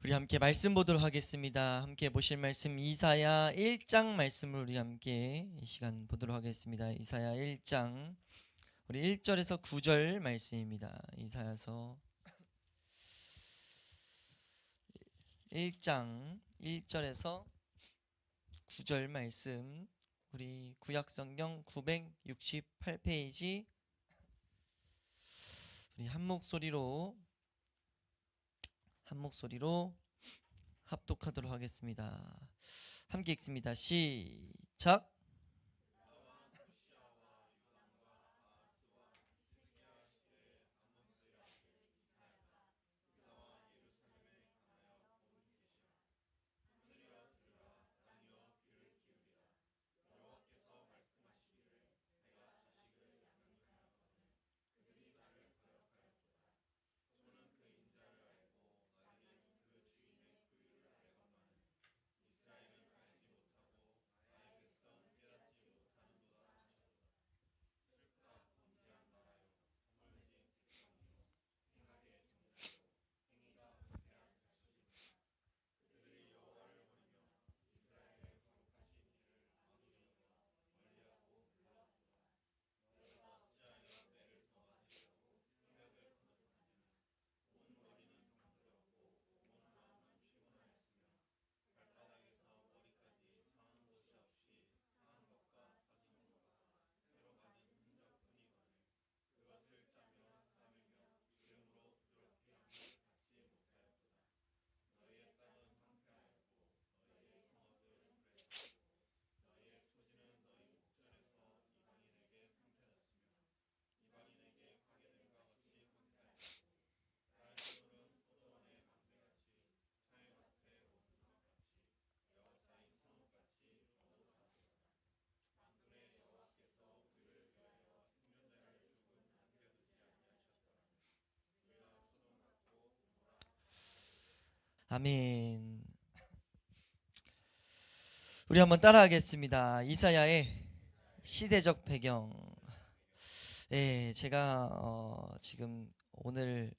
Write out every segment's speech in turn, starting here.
우리 함께 말씀 보도록 하겠습니다. 함께 보실 말씀 이사야 1장 말씀을 우리 함께 이 시간 보도록 하겠습니다. 이사야 1장 우리 1절에서 9절 말씀입니다. 이사야서 1장 1절에서 9절 말씀, 우리 구약성경 968페이지 우리 한 목소리로 합독하도록 하겠습니다. 함께 읽습니다. 시작. 아멘. 우리 한번 따라하겠습니다. 이사야의 시대적 배경. 네, 제가 지금 오늘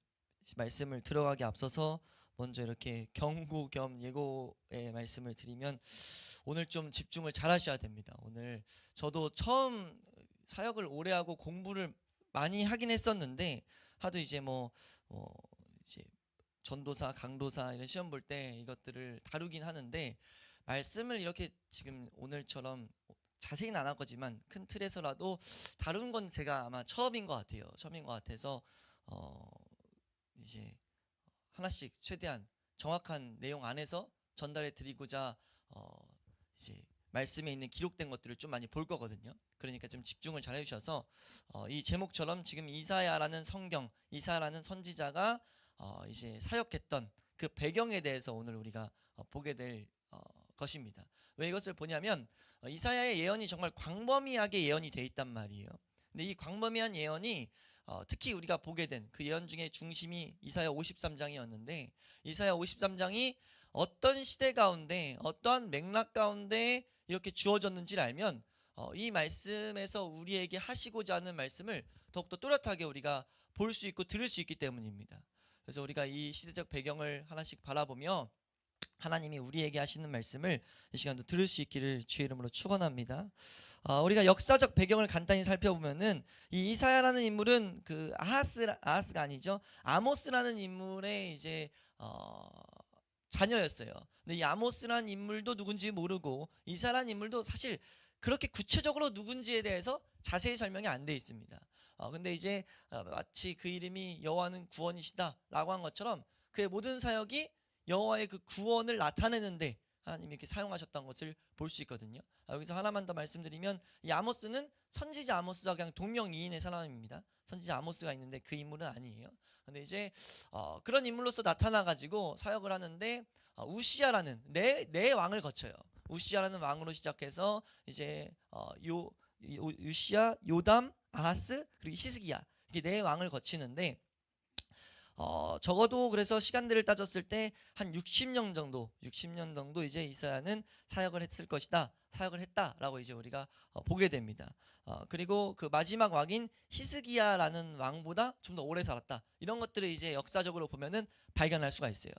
말씀을 들어가기 앞서서 먼저 이렇게 경고 겸 예고의 말씀을 드리면, 오늘 좀 집중을 잘 하셔야 됩니다. 오늘 저도 처음 사역을 오래 하고 공부를 많이 하긴 했었는데, 하도 이제 이제 전도사, 강도사 이런 시험 볼 때 이것들을 다루긴 하는데, 말씀을 이렇게 지금 오늘처럼 자세히는 안 할 거지만 큰 틀에서라도 다룬 건 제가 아마 처음인 것 같아요. 처음인 것 같아서 이제 하나씩 최대한 정확한 내용 안에서 전달해 드리고자 이제 말씀에 있는 기록된 것들을 좀 많이 볼 거거든요. 그러니까 좀 집중을 잘 해주셔서 이 제목처럼 지금 이사야라는 성경, 이사야라는 선지자가 이제 사역했던 그 배경에 대해서 오늘 우리가 보게 될 것입니다. 왜 이것을 보냐면 이사야의 예언이 정말 광범위하게 예언이 돼 있단 말이에요. 근데 이 광범위한 예언이 특히 우리가 보게 된 그 예언 중에 중심이 이사야 53장이었는데, 이사야 53장이 어떤 시대 가운데 어떠한 맥락 가운데 이렇게 주어졌는지를 알면 이 말씀에서 우리에게 하시고자 하는 말씀을 더욱더 또렷하게 우리가 볼 수 있고 들을 수 있기 때문입니다. 그래서 우리가 이 시대적 배경을 하나씩 바라보며 하나님이 우리에게 하시는 말씀을 이 시간도 들을 수 있기를 주의 이름으로 축원합니다. 우리가 역사적 배경을 간단히 살펴보면은 이 이사야라는 인물은 그 아하스가 아니죠, 아모스라는 인물의 이제 자녀였어요. 근데 이 아모스라는 인물도 누군지 모르고 이사라는 인물도 사실 그렇게 구체적으로 누군지에 대해서 자세히 설명이 안 돼 있습니다. 근데 이제 마치 그 이름이 여호와는 구원이시다라고 한 것처럼 그의 모든 사역이 여호와의 그 구원을 나타내는데 하나님이 이렇게 사용하셨던 것을 볼 수 있거든요. 여기서 하나만 더 말씀드리면, 이 아모스는 선지자 아모스와 그냥 동명이인의 사람입니다. 선지자 아모스가 있는데 그 인물은 아니에요. 근데 이제 그런 인물로서 나타나 가지고 사역을 하는데 우시야라는 네 왕을 거쳐요. 우시야라는 왕으로 시작해서 이제 우시야, 요담, 아하스, 그리고 히스기야, 이게 네 왕을 거치는데 적어도 그래서 시간들을 따졌을 때 한 60년 정도 이제 이사야는 사역을 했을 것이다, 사역을 했다라고 이제 우리가 보게 됩니다. 그리고 그 마지막 왕인 히스기야라는 왕보다 좀 더 오래 살았다, 이런 것들을 이제 역사적으로 보면은 발견할 수가 있어요.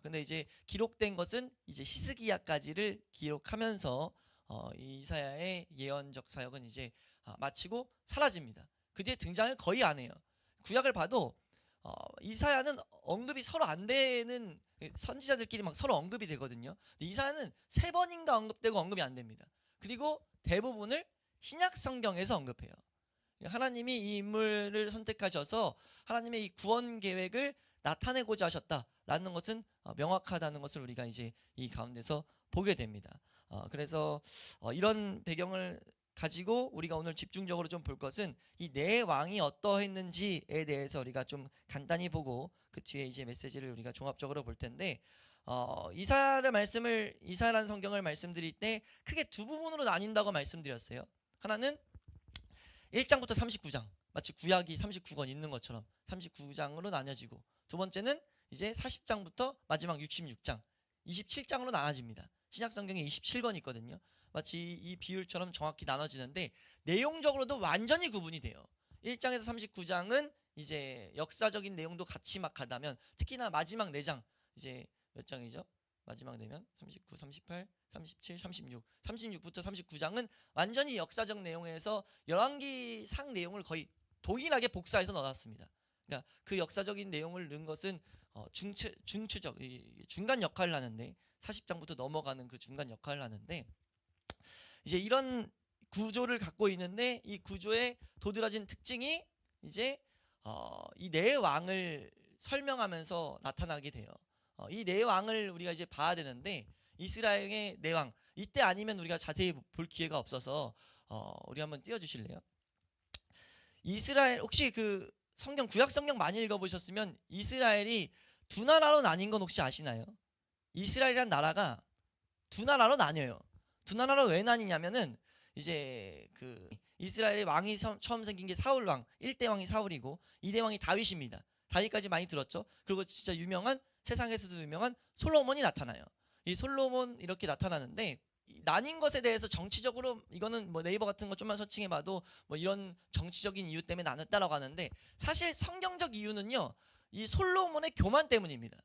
근데 이제 기록된 것은 이제 히스기야까지를 기록하면서 이사야의 예언적 사역은 이제 마치고 사라집니다. 그 뒤에 등장을 거의 안 해요. 구약을 봐도 이사야는 언급이 서로 안 되는, 선지자들끼리 막 서로 언급이 되거든요. 근데 이사야는 3번인가 언급되고 언급이 안 됩니다. 그리고 대부분을 신약 성경에서 언급해요. 하나님이 이 인물을 선택하셔서 하나님의 이 구원 계획을 나타내고자 하셨다라는 것은 명확하다는 것을 우리가 이제 이 가운데서 보게 됩니다. 그래서 이런 배경을 가지고 우리가 오늘 집중적으로 좀 볼 것은 이 네 왕이 어떠했는지에 대해서 우리가 좀 간단히 보고 그 뒤에 이제 메시지를 우리가 종합적으로 볼 텐데, 이사라는 성경을 말씀드릴 때 크게 두 부분으로 나뉜다고 말씀드렸어요. 하나는 1장부터 39장, 마치 구약이 39권 있는 것처럼 39장으로 나뉘어지고, 두 번째는 이제 40장부터 마지막 66장 27장으로 나눠집니다. 신약 성경에 27권이 있거든요. 마치 이 비율처럼 정확히 나눠지는데 내용적으로도 완전히 구분이 돼요. 1장에서 39장은 이제 역사적인 내용도 같이 막 가다면, 특히나 마지막 4장, 이제 몇 장이죠? 마지막 내면 39, 38, 37, 36, 36부터 39장은 완전히 역사적 내용에서 열왕기상 내용을 거의 동일하게 복사해서 넣어놨습니다. 그러니까 그 역사적인 내용을 넣은 것은 중추적 중간 역할을 하는데, 40장부터 넘어가는 그 중간 역할을 하는데, 이제 이런 구조를 갖고 있는데, 이 구조의 도드라진 특징이 이제 이 네 왕을 설명하면서 나타나게 돼요. 이 네 왕을 우리가 이제 봐야 되는데, 이스라엘의 네 왕, 이때 아니면 우리가 자세히 볼 기회가 없어서 우리 한번 띄워주실래요? 이스라엘, 혹시 그 성경, 구약 성경 많이 읽어보셨으면 이스라엘이 두 나라로 나뉜 건 혹시 아시나요? 이스라엘이란 나라가 두 나라로 나뉘어요. 두 나라로 왜 나뉘냐면은, 이제 그 이스라엘의 왕이 처음 생긴 게 사울 왕, 1대 왕이 사울이고 2대 왕이 다윗입니다. 다윗까지 많이 들었죠. 그리고 진짜 유명한, 세상에서도 유명한 솔로몬이 나타나요. 이 솔로몬 이렇게 나타나는데, 나뉜 것에 대해서 정치적으로, 이거는 뭐 네이버 같은 거 좀만 서칭해봐도 뭐 이런 정치적인 이유 때문에 나눴다라고 하는데, 사실 성경적 이유는요, 이 솔로몬의 교만 때문입니다.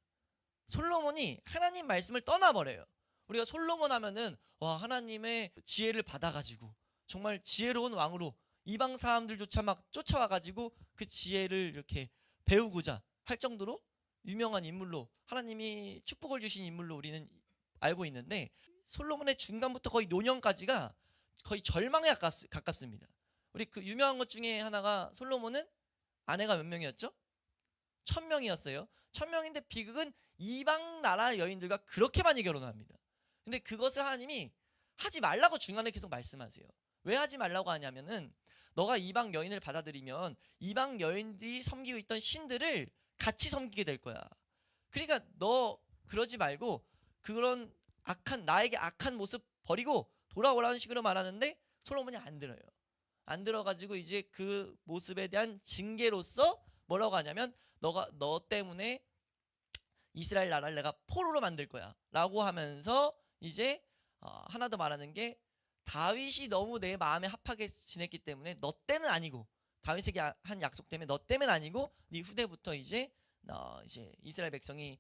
솔로몬이 하나님 말씀을 떠나버려요. 우리가 솔로몬 하면은 와, 하나님의 지혜를 받아가지고 정말 지혜로운 왕으로 이방 사람들조차 막 쫓아와가지고 그 지혜를 이렇게 배우고자 할 정도로 유명한 인물로, 하나님이 축복을 주신 인물로 우리는 알고 있는데, 솔로몬의 중간부터 거의 노년까지가 거의 절망에 가깝습니다. 우리 그 유명한 것 중에 하나가, 솔로몬은 아내가 몇 명이었죠? 1000명이었어요. 1000명인데 비극은 이방 나라 여인들과 그렇게 많이 결혼합니다. 근데 그것을 하나님이 하지 말라고 중간에 계속 말씀하세요. 왜 하지 말라고 하냐면은, 너가 이방 여인을 받아들이면 이방 여인들이 섬기고 있던 신들을 같이 섬기게 될 거야. 그러니까 너 그러지 말고 그런 나에게 악한 모습 버리고 돌아오라는 식으로 말하는데, 솔로몬이 안 들어요. 안 들어가지고 이제 그 모습에 대한 징계로서 뭐라고 하냐면, 너 때문에 이스라엘 나라를 내가 포로로 만들 거야 라고 하면서, 이제 하나 더 말하는 게, 다윗이 너무 내 마음에 합하게 지냈기 때문에 너 때는 아니고, 다윗에게 한 약속 때문에 너 때문은 아니고 네 후대부터 이제 이스라엘 백성이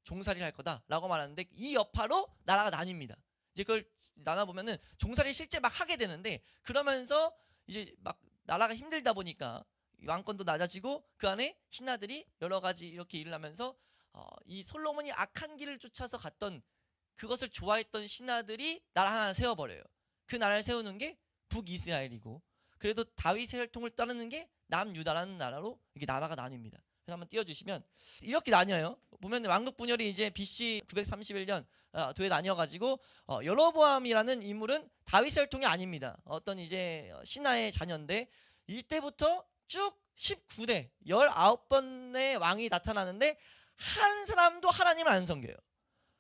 종살이를 할 거다라고 말하는데, 이 여파로 나라가 나뉩니다. 이제 그걸 나눠보면은 종살이를 실제 막 하게 되는데, 그러면서 이제 막 나라가 힘들다 보니까 왕권도 낮아지고 그 안에 신하들이 여러 가지 이렇게 일을 하면서, 이 솔로몬이 악한 길을 쫓아서 갔던, 그것을 좋아했던 신하들이 나라 하나 세워버려요. 그 나라를 세우는 게 북이스라엘이고, 그래도 다윗의 혈통을 따르는 게 남유다라는 나라로 이게 나라가 나뉩니다. 그래서 한번 띄워주시면 이렇게 나뉘어요. 보면 왕국 분열이 이제 BC 931년 도에 나뉘어가지고, 여로보암이라는 인물은 다윗의 혈통이 아닙니다. 어떤 이제 신하의 자녀인데, 이때부터 쭉 19대 19번의 왕이 나타나는데 한 사람도 하나님을 안 섬겨요.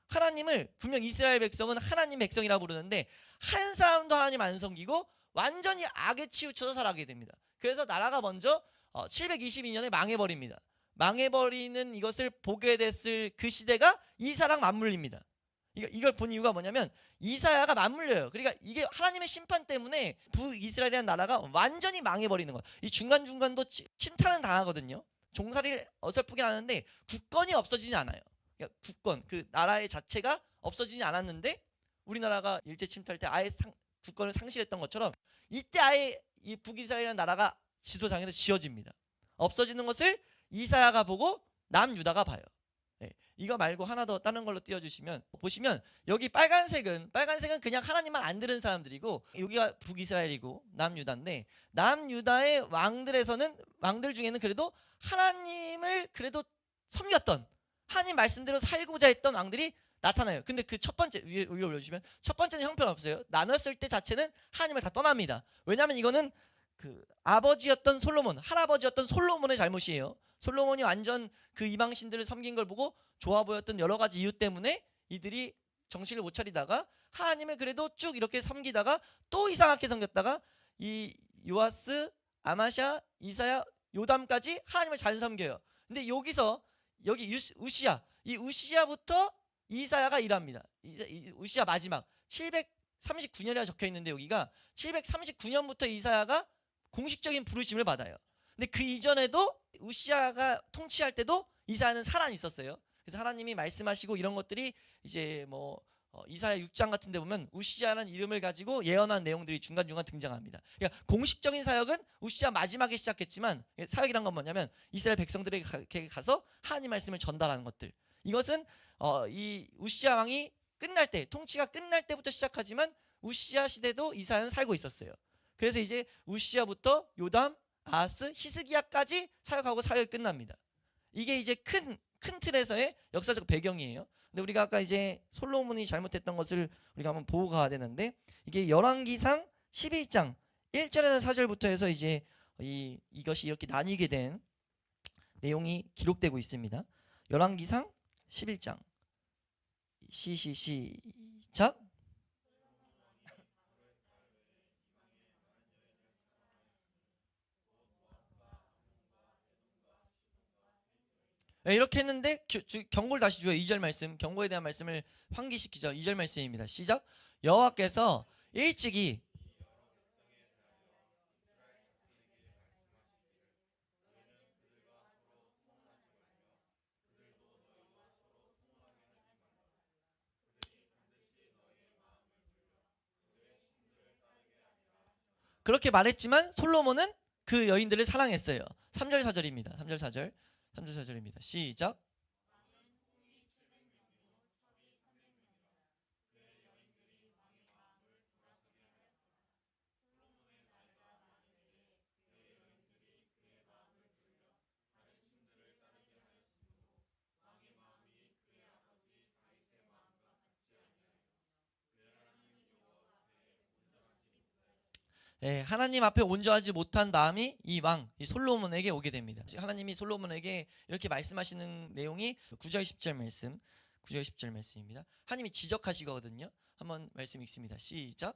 하나님을, 분명 이스라엘 백성은 하나님 백성이라 부르는데 한 사람도 하나님 안 섬기고 완전히 악에 치우쳐서 살아가게 됩니다. 그래서 나라가 먼저 722년에 망해버립니다. 망해버리는 이것을 보게 됐을 그 시대가 이사랑 맞물립니다. 이걸 본 이유가 뭐냐면, 이사야가 맞물려요. 그러니까 이게 하나님의 심판 때문에 북이스라엘이라는 나라가 완전히 망해버리는 거예요. 이 중간중간도 침탈은 당하거든요. 종살이를 어설프게 하는데 국권이 없어지지 않아요. 그러니까 국권, 그 나라의 자체가 없어지지 않았는데 우리나라가 일제 침탈 때 아예 국권을 상실했던 것처럼 이때 아예 이 북이스라엘이라는 나라가 지도상에서 지어집니다. 없어지는 것을 이사야가 보고 남유다가 봐요. 네, 이거 말고 하나 더 다른 걸로 띄워주시면 보시면 여기 빨간색은 그냥 하나님만 안 들은 사람들이고 여기가 북이스라엘이고 남유다인데 남유다의 왕들 중에는 그래도 하나님을 그래도 섬겼던 하나님 말씀대로 살고자 했던 왕들이 나타나요. 근데 그 첫 번째 위에 올려주시면 첫 번째는 형편없어요. 나눴을 때 자체는 하나님을 다 떠납니다. 왜냐하면 이거는 그 아버지였던 솔로몬, 할아버지였던 솔로몬의 잘못이에요. 솔로몬이 완전 그 이방신들을 섬긴 걸 보고 좋아 보였던 여러 가지 이유 때문에 이들이 정신을 못 차리다가 하나님을 그래도 쭉 이렇게 섬기다가 또 이상하게 섬겼다가 이 요아스, 아마샤, 이사야, 요담까지 하나님을 잘 섬겨요. 근데 여기서 여기 우시야, 이 우시야부터 이사야가 일합니다. 우시야 마지막 739년이라 적혀 있는데 여기가 739년부터 이사야가 공식적인 부르심을 받아요. 근데 그 이전에도 우시야가 통치할 때도 이사야는 살아 있었어요. 그래서 하나님이 말씀하시고 이런 것들이 이제 뭐 이사야 6장 같은 데 보면 우시야라는 이름을 가지고 예언한 내용들이 중간중간 등장합니다. 그러니까 공식적인 사역은 우시야 마지막에 시작했지만 사역이란 건 뭐냐면 이스라엘 백성들에게 가서 하나님 말씀을 전달하는 것들. 이것은 이 우시야 왕이 끝날 때 통치가 끝날 때부터 시작하지만 우시야 시대도 이사야는 살고 있었어요. 그래서 이제 우시야부터 요담, 아하스, 히스기야까지 사역하고 사역이 끝납니다. 이게 이제 큰 틀에서의 역사적 배경이에요. 근데 우리가 아까 이제 솔로몬이 잘못했던 것을 우리가 한번 보고 가야 되는데 이게 열왕기상 11장 1절에서 4절부터 해서 이제 이것이 이렇게 나뉘게 된 내용이 기록되고 있습니다. 열왕기상 11장 시작. 네, 이렇게 했는데 경고를 다시 줘요. 2절 말씀, 경고에 대한 말씀을 환기시키죠. 2절 말씀입니다. 시작. 여호와께서 일찍이 그렇게 말했지만 솔로몬은 그 여인들을 사랑했어요. 3절 4절입니다. 3절 4절 3절 4절입니다. 시작. 예, 하나님 앞에 온전하지 못한 마음이 이 왕, 이 솔로몬에게 오게 됩니다. 하나님이 솔로몬에게 이렇게 말씀하시는 내용이 9절 10절 말씀, 9절 10절 말씀입니다. 하나님이 지적하시거든요. 한번 말씀 읽습니다. 시작.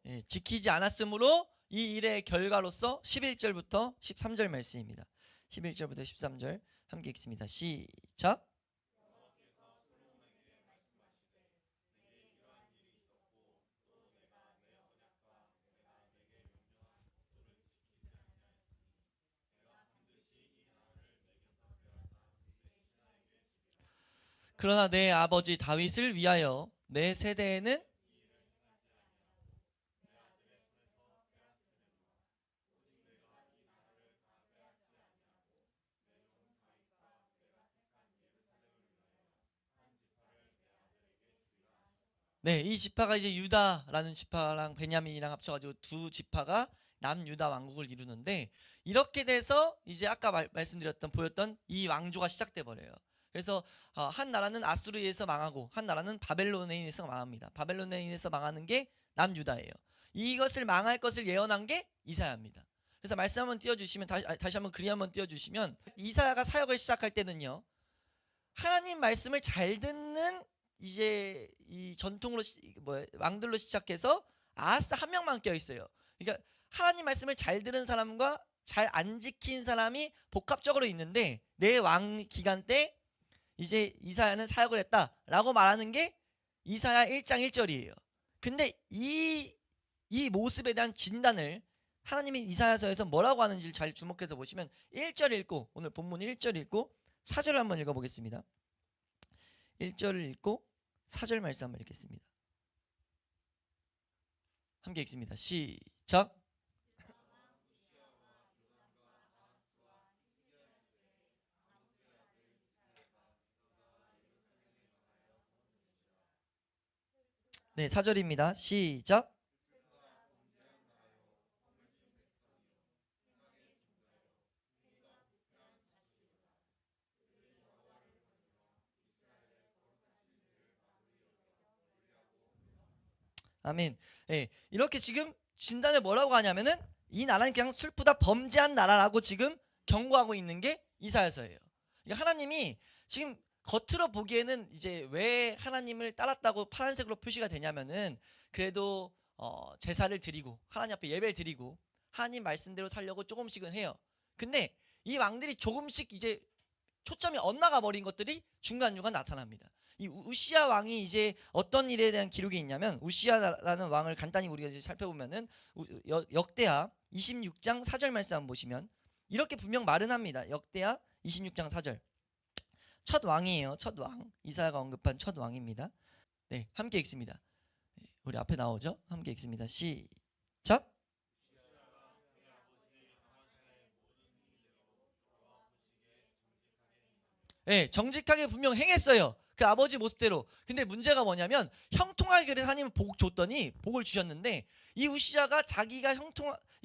예, 지키지 않았으므로 이 일의 결과로서 11절부터 13절 말씀입니다. 11절부터 13절 함께 읽습니다. 시작. 그러나 내 아버지 다윗을 위하여 내 세대에는 네, 이 지파가 이제 유다라는 지파랑 베냐민이랑 합쳐가지고 두 지파가 남유다 왕국을 이루는데 이렇게 돼서 이제 아까 말씀드렸던 보였던 이 왕조가 시작돼 버려요. 그래서 한 나라는 아수르에 의해서 망하고 한 나라는 바벨론에 의해서 망합니다. 바벨론에 의해서 망하는 게 남유다예요. 이것을 망할 것을 예언한 게 이사야입니다. 그래서 말씀 한번 띄워주시면 다시 한번 그림 한번 띄워주시면 이사야가 사역을 시작할 때는요. 하나님 말씀을 잘 듣는 이제 이 전통으로 왕들로 시작해서 아하스 한 명만 껴 있어요. 그러니까 하나님 말씀을 잘 들은 사람과 잘 안 지킨 사람이 복합적으로 있는데 내 왕 기간 때 이제 이사야는 사역을 했다라고 말하는 게 이사야 1장 1절이에요. 근데 이 모습에 대한 진단을 하나님이 이사야서에서 뭐라고 하는지를 잘 주목해서 보시면 1절 읽고, 오늘 본문 1절 읽고 4절을 한번 읽어보겠습니다. 1절을 읽고 4절 말씀 한번 읽겠습니다. 함께 읽습니다. 시작. 네, 4절입니다. 시작. 아멘. 예, 이렇게 지금 진단을 뭐라고 하냐면은 이 나라는 그냥 슬프다 범죄한 나라라고 지금 경고하고 있는 게 이사야서예요. 그러니까 하나님이 지금 겉으로 보기에는 이제 왜 하나님을 따랐다고 파란색으로 표시가 되냐면은 그래도 제사를 드리고 하나님 앞에 예배를 드리고 하나님 말씀대로 살려고 조금씩은 해요. 근데 이 왕들이 조금씩 이제 초점이 엇나가 버린 것들이 중간중간 나타납니다. 이 우시야 왕이 이제 어떤 일에 대한 기록이 있냐면, 우시야라는 왕을 간단히 우리가 이제 살펴보면은 역대하 26장 4절 말씀 한번 보시면 이렇게 분명 말은 합니다. 역대하 26장 4절. 첫 왕이에요. 첫 왕. 이사야가 언급한 첫 왕입니다. 네, 함께 읽습니다. 우리 앞에 나오죠? 함께 읽습니다. 시작. 네, 정직하게 분명 행했어요. 그 아버지 모습대로. 근데 문제가 뭐냐면 형통하게 그래서 하나님은 복 줬더니 복을 주셨는데 이 우시야가 자기가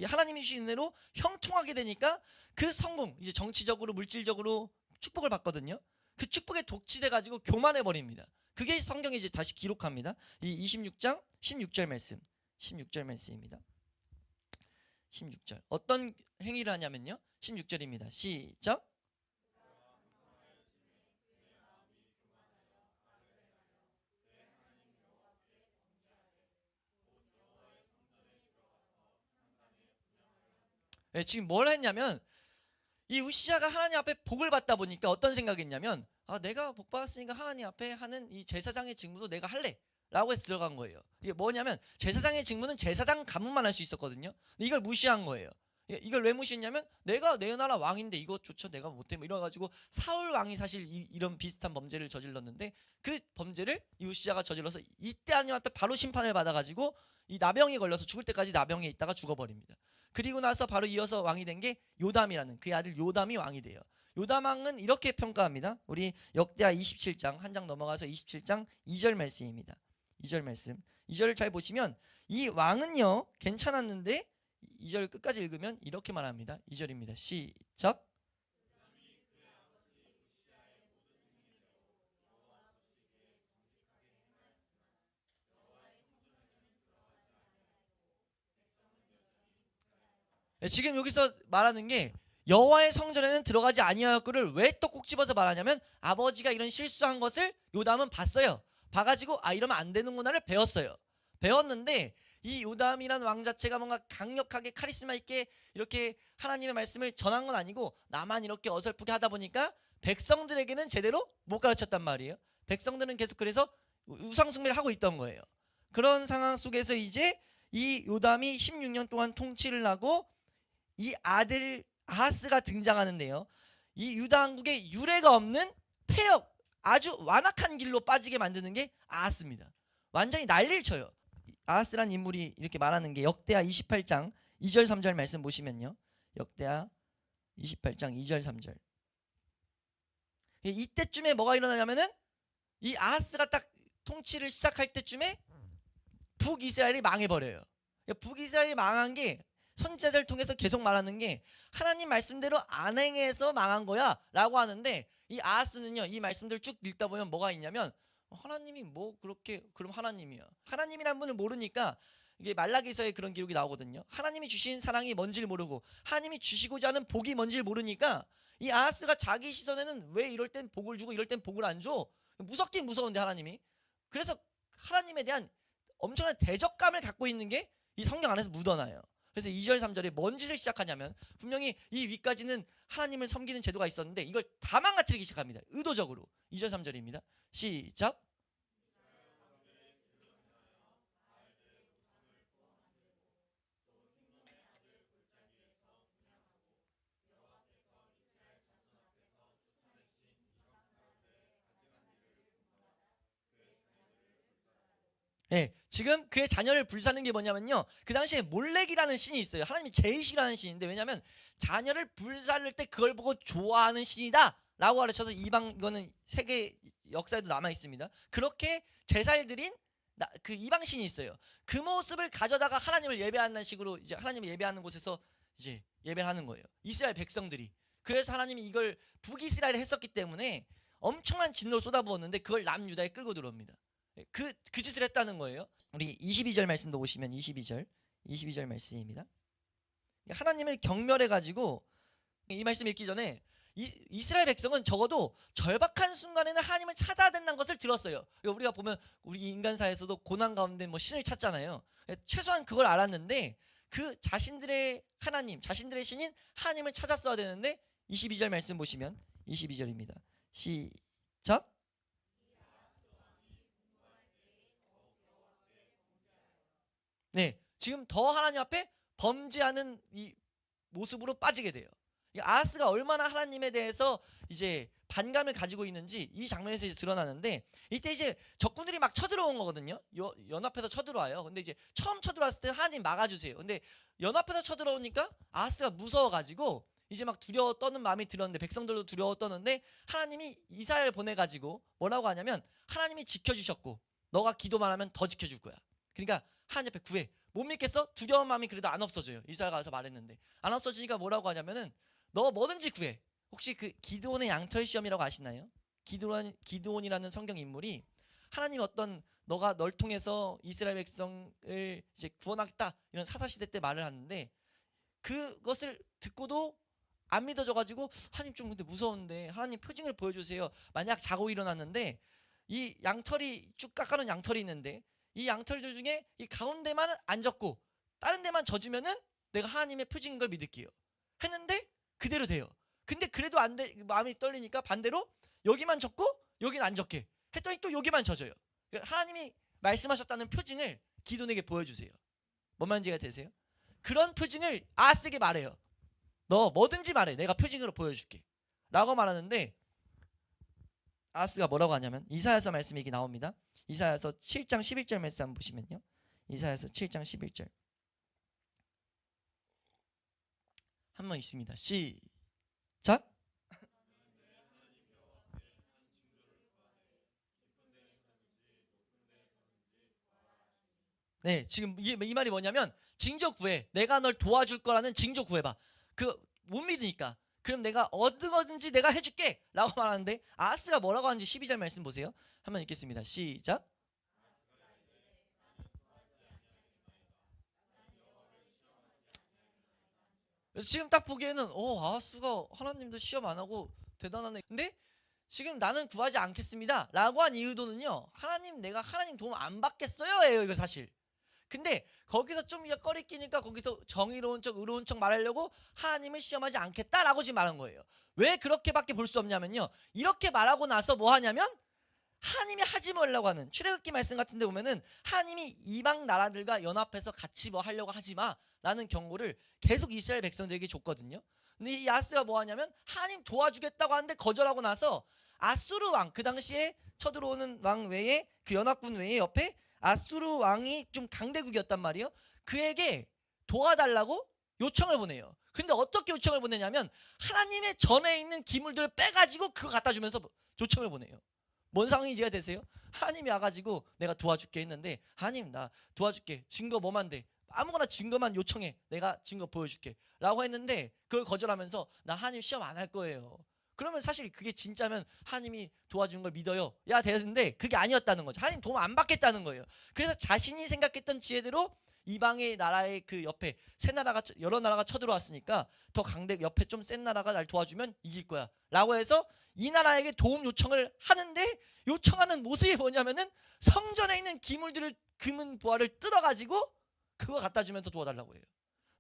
하나님이 주신 은혜로 형통하게 되니까 그 성공, 이제 정치적으로 물질적으로 축복을 받거든요. 그 축복에 독취돼 가지고 교만해 버립니다. 그게 성경이 이제 다시 기록합니다. 이 26장 16절 말씀. 16절 말씀입니다. 16절. 어떤 행위를 하냐면요. 16절입니다. 시작. 네, 지금 뭘 했냐면 이 우시야가 하나님 앞에 복을 받다 보니까 어떤 생각이 있냐면, 아, 내가 복 받았으니까 하나님 앞에 하는 이 제사장의 직무도 내가 할래 라고 해서 들어간 거예요. 이게 뭐냐면 제사장의 직무는 제사장 가문만 할 수 있었거든요. 근데 이걸 무시한 거예요. 이걸 왜 무시했냐면 내가 내 나라 왕인데 이것조차 내가 못해 뭐 이래가지고 사울 왕이 사실 이런 비슷한 범죄를 저질렀는데 그 범죄를 이 우시야가 저질러서 이때 하나님 앞에 바로 심판을 받아가지고 이 나병에 걸려서 죽을 때까지 나병에 있다가 죽어버립니다. 그리고 나서 바로 이어서 왕이 된 게 요담이라는 그의 아들 요담이 왕이 돼요. 요담 왕은 이렇게 평가합니다. 우리 역대하 27장 한 장 넘어가서 27장 2절 말씀입니다. 2절 말씀. 2절을 잘 보시면 이 왕은요 괜찮았는데 2절 끝까지 읽으면 이렇게 말합니다. 2절입니다. 시작. 지금 여기서 말하는 게 여호와의 성전에는 들어가지 아니하였거를 왜 또 꼭 집어서 말하냐면 아버지가 이런 실수한 것을 요담은 봤어요. 봐가지고 아 이러면 안 되는구나를 배웠어요. 배웠는데 이 요담이라는 왕 자체가 뭔가 강력하게 카리스마 있게 이렇게 하나님의 말씀을 전한 건 아니고 나만 이렇게 어설프게 하다 보니까 백성들에게는 제대로 못 가르쳤단 말이에요. 백성들은 계속 그래서 우상숭배를 하고 있던 거예요. 그런 상황 속에서 이제 이 요담이 16년 동안 통치를 하고 이 아들 아하스가 등장하는데요. 이 유다 왕국에 유례가 없는 폐역, 아주 완악한 길로 빠지게 만드는 게 아하스입니다. 완전히 난리를 쳐요. 아하스란 인물이 이렇게 말하는 게 역대하 28장 2절 3절 말씀 보시면요. 역대하 28장 2절 3절. 이때쯤에 뭐가 일어나냐면은 이 아하스가 딱 통치를 시작할 때쯤에 북이스라엘이 망해버려요. 북이스라엘이 망한 게 선지자들 통해서 계속 말하는 게 하나님 말씀대로 안 행해서 망한 거야 라고 하는데 이 아하스는요 이 말씀들 쭉 읽다 보면 뭐가 있냐면 하나님이 뭐 그렇게 그럼 하나님이야 하나님이란 분을 모르니까 이게 말라기서에 그런 기록이 나오거든요. 하나님이 주신 사랑이 뭔지를 모르고 하나님이 주시고자 하는 복이 뭔지를 모르니까 이 아하스가 자기 시선에는 왜 이럴 땐 복을 주고 이럴 땐 복을 안 줘? 무섭긴 무서운데 하나님이. 그래서 하나님에 대한 엄청난 대적감을 갖고 있는 게 이 성경 안에서 묻어나요. 그래서 2절 3절에 뭔 짓을 시작하냐면 분명히 이 위까지는 하나님을 섬기는 제도가 있었는데 이걸 다 망가뜨리기 시작합니다. 의도적으로. 2절 3절입니다. 시작. 예, 지금 그의 자녀를 불사는 게 뭐냐면요. 그 당시에 몰렉이라는 신이 있어요. 하나님이 제일 싫어하는 신인데 왜냐하면 자녀를 불살을 때 그걸 보고 좋아하는 신이다 라고 가르쳐서 이방 이거는 세계 역사에도 남아 있습니다. 그렇게 제살 드린 그 이방 신이 있어요. 그 모습을 가져다가 하나님을 예배하는 식으로 이제 하나님을 예배하는 곳에서 이제 예배를 하는 거예요. 이스라엘 백성들이. 그래서 하나님이 이걸 북이스라엘에 했었기 때문에 엄청난 진노를 쏟아부었는데 그걸 남유다에 끌고 들어옵니다. 그 짓을 했다는 거예요. 우리 22절 말씀도 보시면 22절 말씀입니다. 하나님을 경멸해 가지고 이 말씀 읽기 전에 이스라엘 백성은 적어도 절박한 순간에는 하나님을 찾아야 된다는 것을 들었어요. 우리가 보면 우리 인간사에서도 고난 가운데 뭐 신을 찾잖아요. 최소한 그걸 알았는데 그 자신들의 하나님, 자신들의 신인 하나님을 찾았어야 되는데 22절 말씀 보시면 22절입니다. 시작. 네, 지금 더 하나님 앞에 범죄하는 이 모습으로 빠지게 돼요. 아하스가 얼마나 하나님에 대해서 이제 반감을 가지고 있는지 이 장면에서 이제 드러나는데 이때 이제 적군들이 막 쳐들어온 거거든요. 연합해서 쳐들어와요. 근데 이제 처음 쳐들어왔을 때 하나님 막아주세요. 근데 연합해서 쳐들어오니까 아하스가 무서워가지고 이제 막 두려워 떠는 마음이 들었는데 백성들도 두려워 떠는데 하나님이 이사야를 보내가지고 뭐라고 하냐면 하나님이 지켜주셨고 너가 기도만 하면 더 지켜줄 거야. 그러니까 하나님 앞에 구해. 못 믿겠어? 두려운 마음이 그래도 안 없어져요. 이사야가 와서 말했는데 안 없어지니까 뭐라고 하냐면은 너 뭐든지 구해. 혹시 그 기드온의 양털 시험이라고 아시나요? 기드온이라는 성경 인물이 하나님 어떤 너가 널 통해서 이스라엘 백성을 이제 구원하겠다 이런 사사시대 때 말을 하는데 그것을 듣고도 안 믿어져 가지고 하나님 좀 근데 무서운데 하나님 표징을 보여주세요. 만약 자고 일어났는데 이 양털이 쭉 깎아놓은 양털이 있는데 이 양털들 중에 이 가운데만 안 젖고 다른 데만 젖으면은 내가 하나님의 표징인 걸 믿을게요. 했는데 그대로 돼요. 근데 그래도 안 돼. 마음이 떨리니까 반대로 여기만 젖고 여긴 안 젖게 했더니 또 여기만 젖어요. 하나님이 말씀하셨다는 표징을 기도에게 보여주세요. 뭔 말인지가 되세요? 그런 표징을 아하스에게 말해요. 너 뭐든지 말해. 내가 표징으로 보여줄게 라고 말하는데 아하스가 뭐라고 하냐면 이사야서 말씀이 이게 나옵니다. 이사야서 7장 11절 말씀 한번 보시면요. 이사야서 7장 11절 한번 있습니다. 시작. 네, 지금 이 말이 뭐냐면 징조 구해. 내가 널 도와줄 거라는 징조 구해봐. 그 못 믿으니까. 그럼 내가 어든지 내가 해줄게 라고 말하는데 아하스가 뭐라고 하는지 12절 말씀 보세요. 한번 읽겠습니다. 시작. 그래서 지금 딱 보기에는 아하스가 하나님도 시험 안 하고 대단하네. 근데 지금 나는 구하지 않겠습니다 라고 한 이유도는요 하나님 내가 하나님 도움 안 받겠어요 예요 이거 사실. 근데 거기서 좀 꺼리끼니까 거기서 정의로운 척 의로운 척 말하려고 하나님을 시험하지 않겠다라고 지금 말한 거예요. 왜 그렇게밖에 볼 수 없냐면요 이렇게 말하고 나서 뭐 하냐면 하나님이 하지 말라고 하는 출애굽기 말씀 같은 데 보면은 하나님이 이방 나라들과 연합해서 같이 뭐 하려고 하지 마 라는 경고를 계속 이스라엘 백성들에게 줬거든요. 근데 이 야스가 뭐 하냐면 하나님 도와주겠다고 하는데 거절하고 나서 아수르 왕 그 당시에 쳐들어오는 왕 외에 그 연합군 외에 옆에 아수르 왕이 좀 강대국이었단 말이에요. 그에게 도와달라고 요청을 보내요. 근데 어떻게 요청을 보내냐면 하나님의 전에 있는 기물들을 빼가지고 그거 갖다 주면서 요청을 보내요. 뭔 상황인지가 되세요? 하나님이 와가지고 내가 도와줄게 했는데 하나님 나 도와줄게 증거 뭐만 돼 아무거나 증거만 요청해 내가 증거 보여줄게 라고 했는데 그걸 거절하면서 나 하나님 시험 안 할 거예요. 그러면 사실 그게 진짜면 하나님이 도와준 걸 믿어요 야 되는데 그게 아니었다는 거죠. 하나님 도움 안 받겠다는 거예요. 그래서 자신이 생각했던 지혜대로 이방의 나라의 그 옆에 세 나라가 여러 나라가 쳐들어왔으니까 더 강대 옆에 좀 센 나라가 날 도와주면 이길 거야 라고 해서 이 나라에게 도움 요청을 하는데 요청하는 모습이 뭐냐면은 성전에 있는 기물들을 금은 보화를 뜯어가지고 그거 갖다 주면서 도와달라고 해요.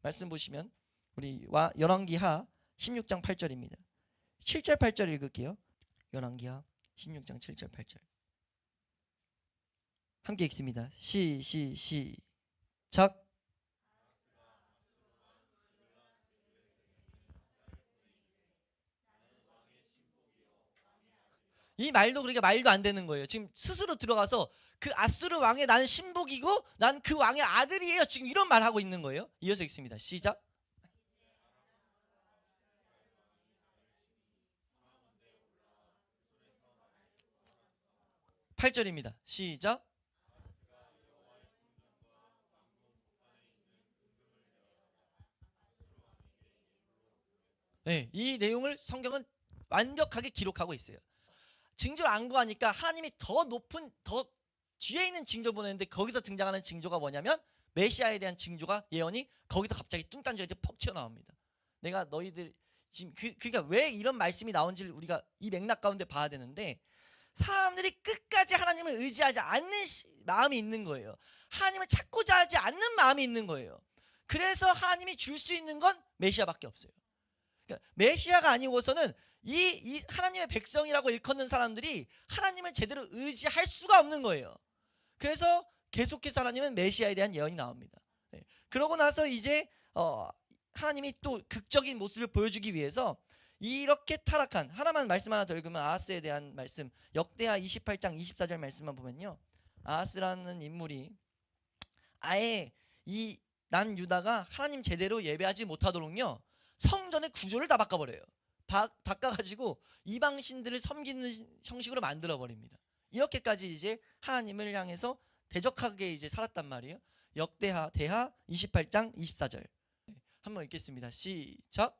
말씀 보시면 우리 열왕기하 16장 8절입니다. 7절 8절 읽을게요. 열왕기하 16장 7절 8절 함께 읽습니다. 시작. 이 말도 그러니까 말도 안 되는 거예요. 지금 스스로 들어가서 그 아수르 왕의 나는 신복이고 난 그 왕의 아들이에요. 지금 이런 말 하고 있는 거예요. 이어서 읽습니다. 시작. 8절입니다. 시작. 네, 이 내용을 성경은 완벽하게 기록하고 있어요. 징조를 안 구하니까 하나님이 더 높은 더 뒤에 있는 징조 보냈는데 거기서 등장하는 징조가 뭐냐면 메시아에 대한 징조가 예언이 거기서 갑자기 뚱딴지가 퍽 튀어나옵니다. 내가 너희들 지금 그러니까 왜 이런 말씀이 나온지를 우리가 이 맥락 가운데 봐야 되는데 사람들이 끝까지 하나님을 의지하지 않는 마음이 있는 거예요. 하나님을 찾고자 하지 않는 마음이 있는 거예요. 그래서 하나님이 줄 수 있는 건 메시아밖에 없어요. 그러니까 메시아가 아니고서는 이 하나님의 백성이라고 일컫는 사람들이 하나님을 제대로 의지할 수가 없는 거예요. 그래서 계속해서 하나님은 메시아에 대한 예언이 나옵니다. 네. 그러고 나서 이제 하나님이 또 극적인 모습을 보여주기 위해서 이렇게 타락한 하나만 말씀 하나 더 읽으면 아하스에 대한 말씀 역대하 28장 24절 말씀만 보면요. 아하스라는 인물이 아예 이 남유다가 하나님 제대로 예배하지 못하도록요 성전의 구조를 다 바꿔버려요. 바꿔가지고 이방 신들을 섬기는 형식으로 만들어 버립니다. 이렇게까지 이제 하나님을 향해서 대적하게 이제 살았단 말이에요. 대하 28장 24절 한번 읽겠습니다. 시작.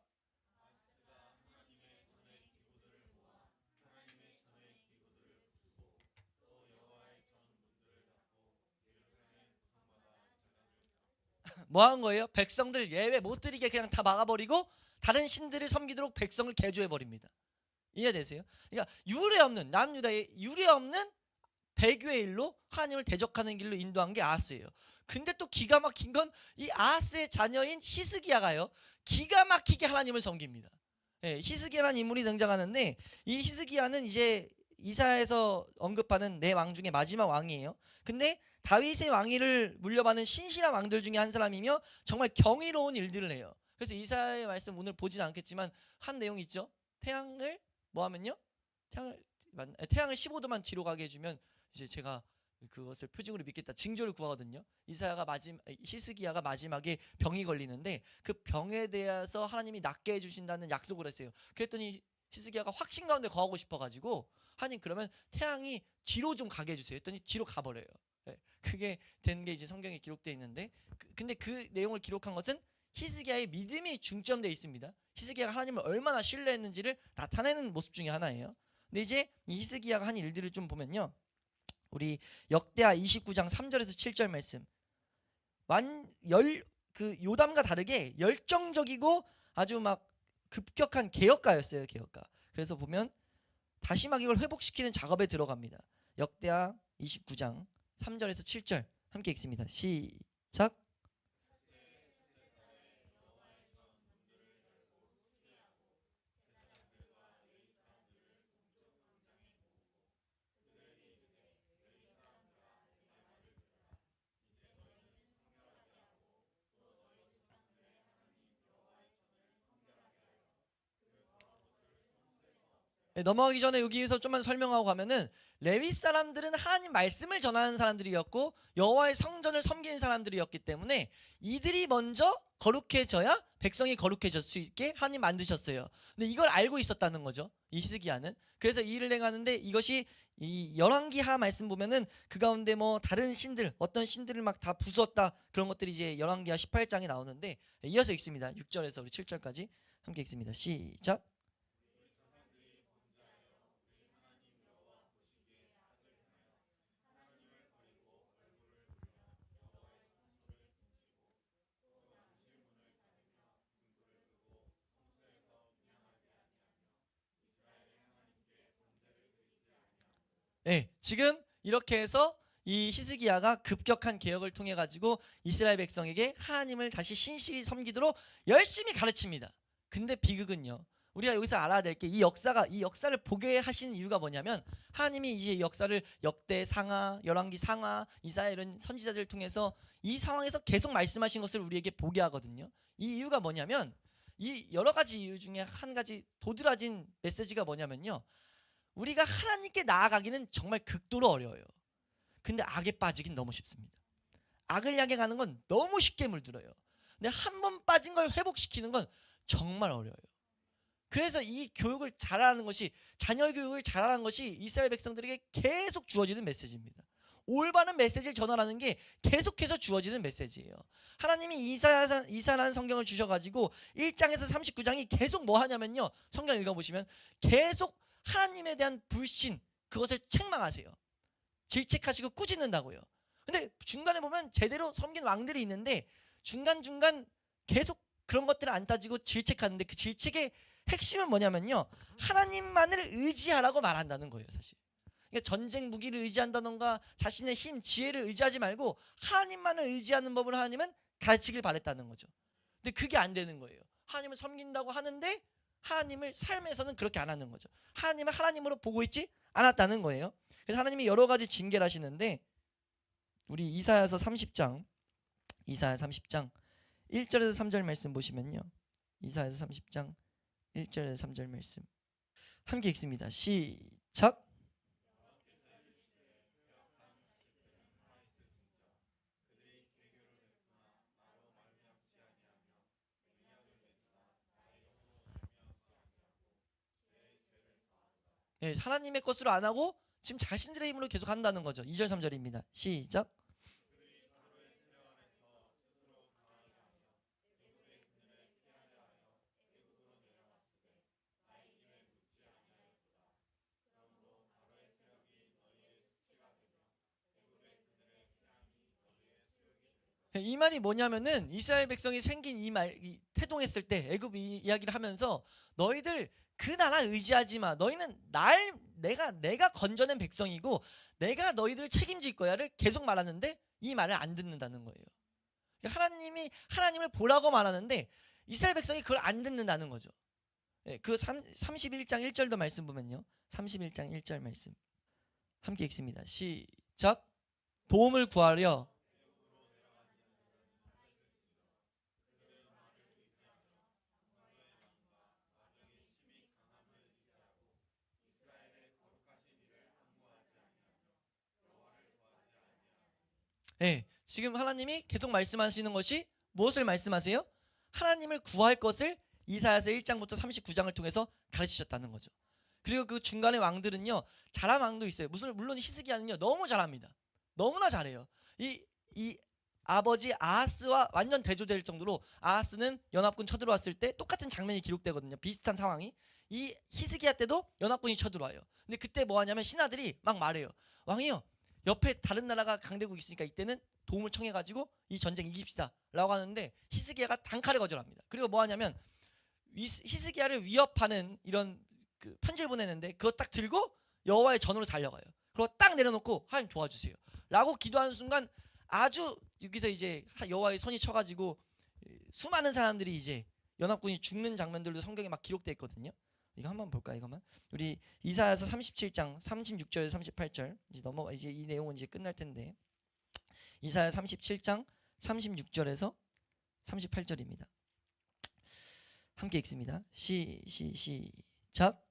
뭐 한 거예요? 백성들 예배 못 드리게 그냥 다 막아버리고 다른 신들을 섬기도록 백성을 개조해 버립니다. 이해되세요? 그러니까 남유다의 유례 없는 배교의 일로 하나님을 대적하는 길로 인도한 게 아하스예요. 근데 또 기가 막힌 건 이 아하스의 자녀인 히스기야가요 기가 막히게 하나님을 섬깁니다. 예, 히스기야라는 인물이 등장하는데 이 히스기야는 이제 이사야에서 언급하는 네 왕 중에 마지막 왕이에요. 근데 다윗의 왕위를 물려받은 신실한 왕들 중에 한 사람이며 정말 경이로운 일들을 해요. 그래서 이사야의 말씀 오늘 보진 않겠지만 한 내용이 있죠. 태양을 뭐 하면요? 태양을 15도만 뒤로 가게 해주면 이제 제가 그것을 표징으로 믿겠다 징조를 구하거든요. 히스기야가 마지막에 병이 걸리는데 그 병에 대해서 하나님이 낫게 해주신다는 약속을 했어요. 그랬더니 히스기야가 확신 가운데 거하고 싶어가지고 하나님 그러면 태양이 뒤로 좀 가게 해주세요 했더니 뒤로 가버려요. 네, 그게 된 게 이제 성경에 기록되어 있는데 근데 그 내용을 기록한 것은 히스기야의 믿음이 중점되어 있습니다. 히스기야가 하나님을 얼마나 신뢰했는지를 나타내는 모습 중에 하나예요. 근데 이제 이 히스기야가 한 일들을 좀 보면요. 우리 역대하 29장 3절에서 7절 말씀 그 요담과 다르게 열정적이고 아주 막 급격한 개혁가였어요. 개혁가. 그래서 보면 다시 막 이걸 회복시키는 작업에 들어갑니다. 역대하 29장 3절에서 7절 함께 읽습니다. 시작. 네, 넘어가기 전에 여기에서 좀만 설명하고 가면은 레위 사람들은 하나님 말씀을 전하는 사람들이었고 여호와의 성전을 섬기는 사람들이었기 때문에 이들이 먼저 거룩해져야 백성이 거룩해질 수 있게 하나님 만드셨어요. 근데 이걸 알고 있었다는 거죠. 이 히스기야는. 그래서 이 일을 행하는데 이것이 이 열왕기하 말씀 보면은 그 가운데 뭐 다른 신들 어떤 신들을 막 다 부수었다 그런 것들이 이제 열왕기하 18장에 나오는데 이어서 읽습니다. 6절에서 우리 7절까지 함께 읽습니다. 시작. 네, 지금 이렇게 해서 이 히스기야가 급격한 개혁을 통해 가지고 이스라엘 백성에게 하나님을 다시 신실히 섬기도록 열심히 가르칩니다. 근데 비극은요. 우리가 여기서 알아야 될 게 이 역사를 보게 하신 이유가 뭐냐면 하나님이 이제 이 역사를 역대 상하, 열왕기 상하, 이사야 이런 선지자들을 통해서 이 상황에서 계속 말씀하신 것을 우리에게 보게 하거든요. 이 이유가 뭐냐면 이 여러 가지 이유 중에 한 가지 도드라진 메시지가 뭐냐면요. 우리가 하나님께 나아가기는 정말 극도로 어려워요. 근데 악에 빠지긴 너무 쉽습니다. 악을 향해 가는 건 너무 쉽게 물들어요. 근데 한 번 빠진 걸 회복시키는 건 정말 어려워요. 그래서 이 교육을 잘하는 것이 자녀 교육을 잘하는 것이 이스라엘 백성들에게 계속 주어지는 메시지입니다. 올바른 메시지를 전하라는 게 계속해서 주어지는 메시지예요. 하나님이 이사라는 성경을 주셔가지고 1장에서 39장이 계속 뭐 하냐면요. 성경 읽어보시면 계속 하나님에 대한 불신 그것을 책망하세요. 질책하시고 꾸짖는다고요. 근데 중간에 보면 제대로 섬긴 왕들이 있는데 중간중간 계속 그런 것들을 안 따지고 질책하는데 그 질책의 핵심은 뭐냐면요. 하나님만을 의지하라고 말한다는 거예요, 사실. 그러니까 전쟁 무기를 의지한다던가 자신의 힘, 지혜를 의지하지 말고 하나님만을 의지하는 법을 하나님은 가르치길 바랬다는 거죠. 근데 그게 안 되는 거예요. 하나님을 섬긴다고 하는데 하나님을 삶에서는 그렇게 안 하는 거죠. 하나님을 하나님으로 보고 있지 않았다는 거예요. 그래서 하나님이 여러 가지 징계를 하시는데 우리 이사야서 30장 1절에서 3절 말씀 보시면요. 이사야서 30장 1절에서 3절 말씀 함께 읽습니다. 시작. 네, 하나님의 것으로 안 하고 지금 자신들의 힘으로 계속 한다는 거죠. 2절 3절입니다. 시작. 이 말이 뭐냐면은 이스라엘 백성이 생긴 이 태동했을 때 애굽 이야기를 하면서 너희들 그 나라 의지하지 마. 너희는 내가 건져낸 백성이고 내가 너희들을 책임질 거야를 계속 말하는데 이 말을 안 듣는다는 거예요. 하나님을 보라고 말하는데 이스라엘 백성이 그걸 안 듣는다는 거죠. 그 31장 1절도 말씀 보면요. 31장 1절 말씀 함께 읽습니다. 시작. 도움을 구하려 네, 지금 하나님이 계속 말씀하시는 것이 무엇을 말씀하세요? 하나님을 구할 것을 이사야서 1장부터 39장을 통해서 가르치셨다는 거죠. 그리고 그 중간의 왕들은요, 잘한 왕도 있어요. 물론 히스기야는요, 너무 잘합니다. 너무나 잘해요. 이 아버지 아하스와 완전 대조될 정도로 아하스는 연합군 쳐들어왔을 때 똑같은 장면이 기록되거든요. 비슷한 상황이. 이 히스기야 때도 연합군이 쳐들어와요. 근데 그때 뭐 하냐면 신하들이 막 말해요. 왕이요, 옆에 다른 나라가 강대국 있으니까 이때는 도움을 청해가지고 이 전쟁 이깁시다 라고 하는데 히스기야가 단칼에 거절합니다. 그리고 뭐 하냐면 히스기야를 위협하는 이런 그 편지를 보내는데 그거 딱 들고 여호와의 전으로 달려가요. 그리고 딱 내려놓고 하나님 도와주세요 라고 기도하는 순간 아주 여기서 이제 여호와의 손이 쳐가지고 수많은 사람들이 이제 연합군이 죽는 장면들도 성경에 막 기록되어 있거든요. 이거 한번 볼까 이거만. 우리 이사야서 37장 36절 38절 이제 이 내용은 이제 끝날 텐데 이사야 37장 36절에서 38절입니다. 함께 읽습니다. 시작.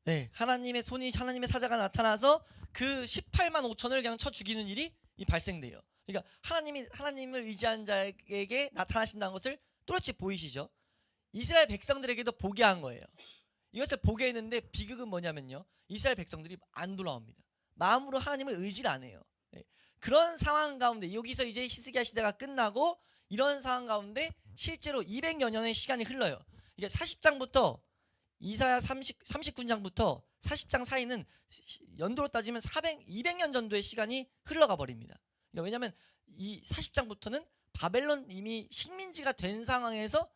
네, 하나님의 사자가 나타나서 그 18만 5천을 그냥 쳐 죽이는 일이 발생돼요. 그러니까 하나님을 의지한 자에게 나타나신다는 것을 또렷이 보이시죠. 이스라엘 백성들에게도 보게 한 거예요. 이것을 보게 했는데 비극은 뭐냐면요. 이스라엘 백성들이 안 돌아옵니다. 마음으로 하나님을 의지를 안 해요. 예, 그런 상황 가운데 여기서 이제 히스기야 시대가 끝나고 이런 상황 가운데 실제로 200여 년의 시간이 흘러요. 이게 40장부터 이사야 39장부터 40장 사이는 연도로 따지면 200년 정도의 시간이 흘러가 버립니다. 그러니까 왜냐하면 이 40장부터는 바벨론 이미 식민지가 된 상황에서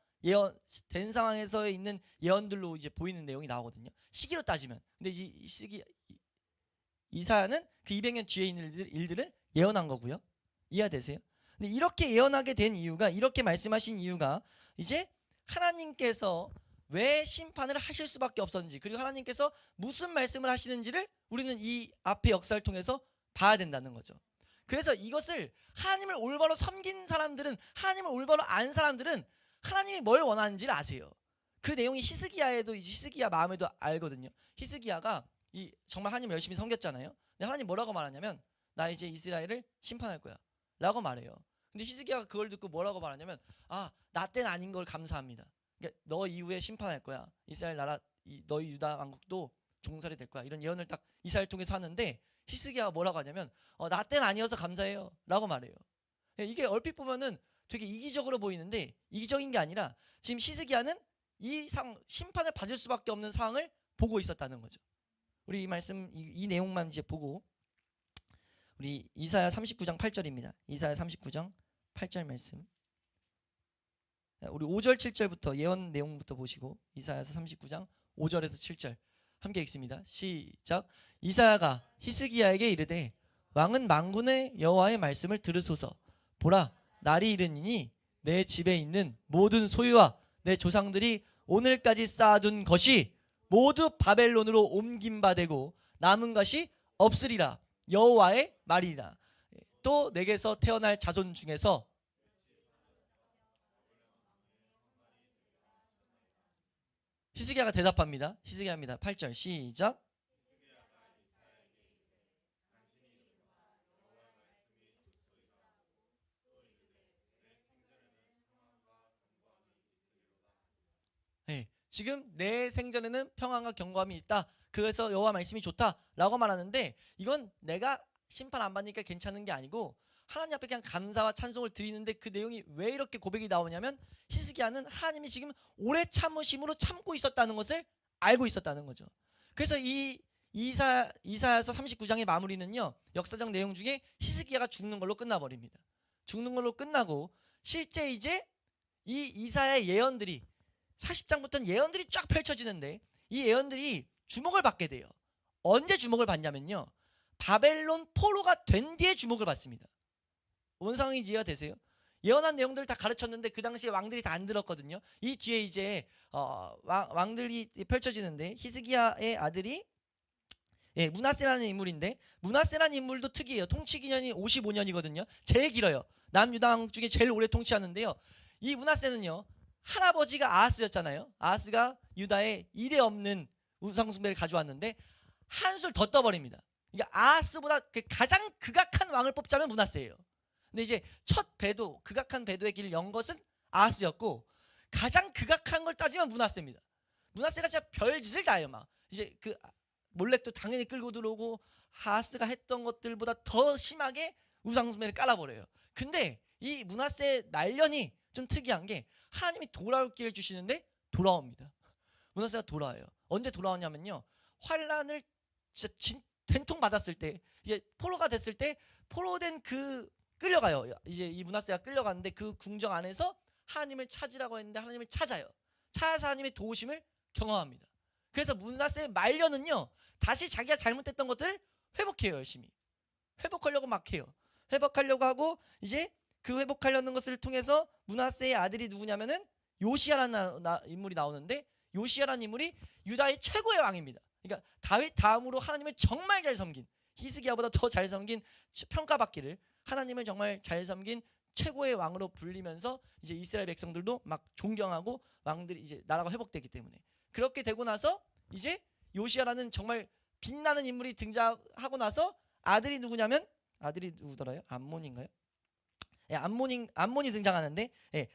된 상황에서 있는 예언들로 이제 보이는 내용이 나오거든요. 시기로 따지면. 근데 이사야는 그 200년 뒤에 있는 일들을 예언한 거고요. 이해되세요? 근데 이렇게 예언하게 된 이유가, 이렇게 말씀하신 이유가 이제 하나님께서 왜 심판을 하실 수밖에 없었는지, 그리고 하나님께서 무슨 말씀을 하시는지를 우리는 이 앞의 역사를 통해서 봐야 된다는 거죠. 그래서 이것을 하나님을 올바로 섬긴 사람들은, 하나님을 올바로 안 사람들은 하나님이 뭘 원하는지를 아세요. 그 내용이 히스기야에도, 히스기야 마음에도 알거든요. 히스기야가 정말 하나님을 열심히 섬겼잖아요. 근데 하나님 뭐라고 말하냐면, 나 이제 이스라엘을 심판할 거야 라고 말해요. 근데 히스기야가 그걸 듣고 뭐라고 말하냐면, 나 때는 아닌 걸 감사합니다. 그러니까 너 이후에 심판할 거야. 이스라엘 나라, 너희 유다 왕국도 종살이 될 거야. 이런 예언을 딱 이사야를 통해서 하는데, 히스기야가 뭐라고 하냐면, 나 때는 아니어서 감사해요 라고 말해요. 이게 얼핏 보면은 되게 이기적으로 보이는데, 이기적인 게 아니라 지금 히스기야는 이 심판을 받을 수밖에 없는 상황을 보고 있었다는 거죠. 우리 이 말씀, 이 내용만 이제 보고, 우리 이사야 39장 8절입니다. 이사야 39장 8절 말씀. 우리 5절 7절부터 예언 내용부터 보시고, 이사야서 39장 5절에서 7절 함께 읽습니다. 시작. 이사야가 히스기야에게 이르되, 왕은 만군의 여호와의 말씀을 들으소서. 보라, 날이 이르니니 내 집에 있는 모든 소유와 내 조상들이 오늘까지 쌓아둔 것이 모두 바벨론으로 옮긴 바 되고 남은 것이 없으리라. 여호와의 말이라. 또 내게서 태어날 자손 중에서, 히스기야가 대답합니다. 히스기야입니다. 8절 시작. 네, 지금 내 생전에는 평안과 경고함이 있다. 그래서 여호와 말씀이 좋다라고 말하는데, 이건 내가 심판 안 받으니까 괜찮은 게 아니고 하나님 앞에 그냥 감사와 찬송을 드리는데, 그 내용이 왜 이렇게 고백이 나오냐면, 히스기야는 하나님이 지금 오래 참으심으로 참고 있었다는 것을 알고 있었다는 거죠. 그래서 이 이사야서 39장의 마무리는요, 역사적 내용 중에 히스기야가 죽는 걸로 끝나버립니다. 죽는 걸로 끝나고, 실제 이제 이 이사야의 예언들이 40장부터는 예언들이 쫙 펼쳐지는데, 이 예언들이 주목을 받게 돼요. 언제 주목을 받냐면요, 바벨론 포로가 된 뒤에 주목을 받습니다. 뭔 상황인지 이해가 되세요? 예언한 내용들을 다 가르쳤는데 그 당시에 왕들이 다 안 들었거든요. 이 뒤에 이제 왕들이 펼쳐지는데, 히스기야의 아들이 므낫세라는 인물인데, 므낫세라는 인물도 특이해요. 통치 기간이 55년이거든요. 제일 길어요. 남유다 왕국 중에 제일 오래 통치하는데요. 이 므낫세는요, 할아버지가 아하스였잖아요. 아하스가 유다에 이례 없는 우상숭배를 가져왔는데 한술 더 떠버립니다. 그러니까 아하스보다 가장 극악한 왕을 뽑자면 므낫세예요. 근데 이제 첫 배도, 극악한 배도의 길을 연 것은 아하스였고, 가장 극악한 걸 따지면 므낫세입니다. 므낫세가 진짜 별짓을 다 해요. 막 이제 그 몰렉도 당연히 끌고 들어오고, 아하스가 했던 것들보다 더 심하게 우상숭배를 깔아버려요. 근데 이 므낫세의 말년이 좀 특이한 게, 하나님이 돌아올 기회를 주시는데 돌아옵니다. 므낫세가 돌아와요. 언제 돌아오냐면요, 환란을 진짜 된통 받았을 때, 이제 포로가 됐을 때, 포로된 끌려가요. 이제 이 므낫세가 끌려가는데, 그 궁정 안에서 하나님을 찾으라고 했는데 하나님을 찾아요. 찾아서 하나님의 도우심을 경험합니다. 그래서 므낫세의 말년은요, 다시 자기가 잘못했던 것들을 회복해요. 열심히 회복하려고 막 해요. 회복하려고 하고, 이제 그 회복하려는 것을 통해서 므낫세의 아들이 누구냐면은 요시야라는 인물이 나오는데, 요시야라는 인물이 유다의 최고의 왕입니다. 그러니까 다윗 다음으로 하나님을 정말 잘 섬긴, 히스기야보다 더 잘 섬긴, 평가받기를 하나님을 정말 잘 섬긴 최고의 왕으로 불리면서, 이제 이스라엘 백성들도 막 존경하고, 왕들이 이제 나라가 회복되기 때문에. 그렇게 되고 나서 이제 요시야라는 정말 빛나는 인물이 등장하고 나서, 아들이 누구냐면, 아들이 누구더라요? 암몬인가요? 암몬이 등장하는데,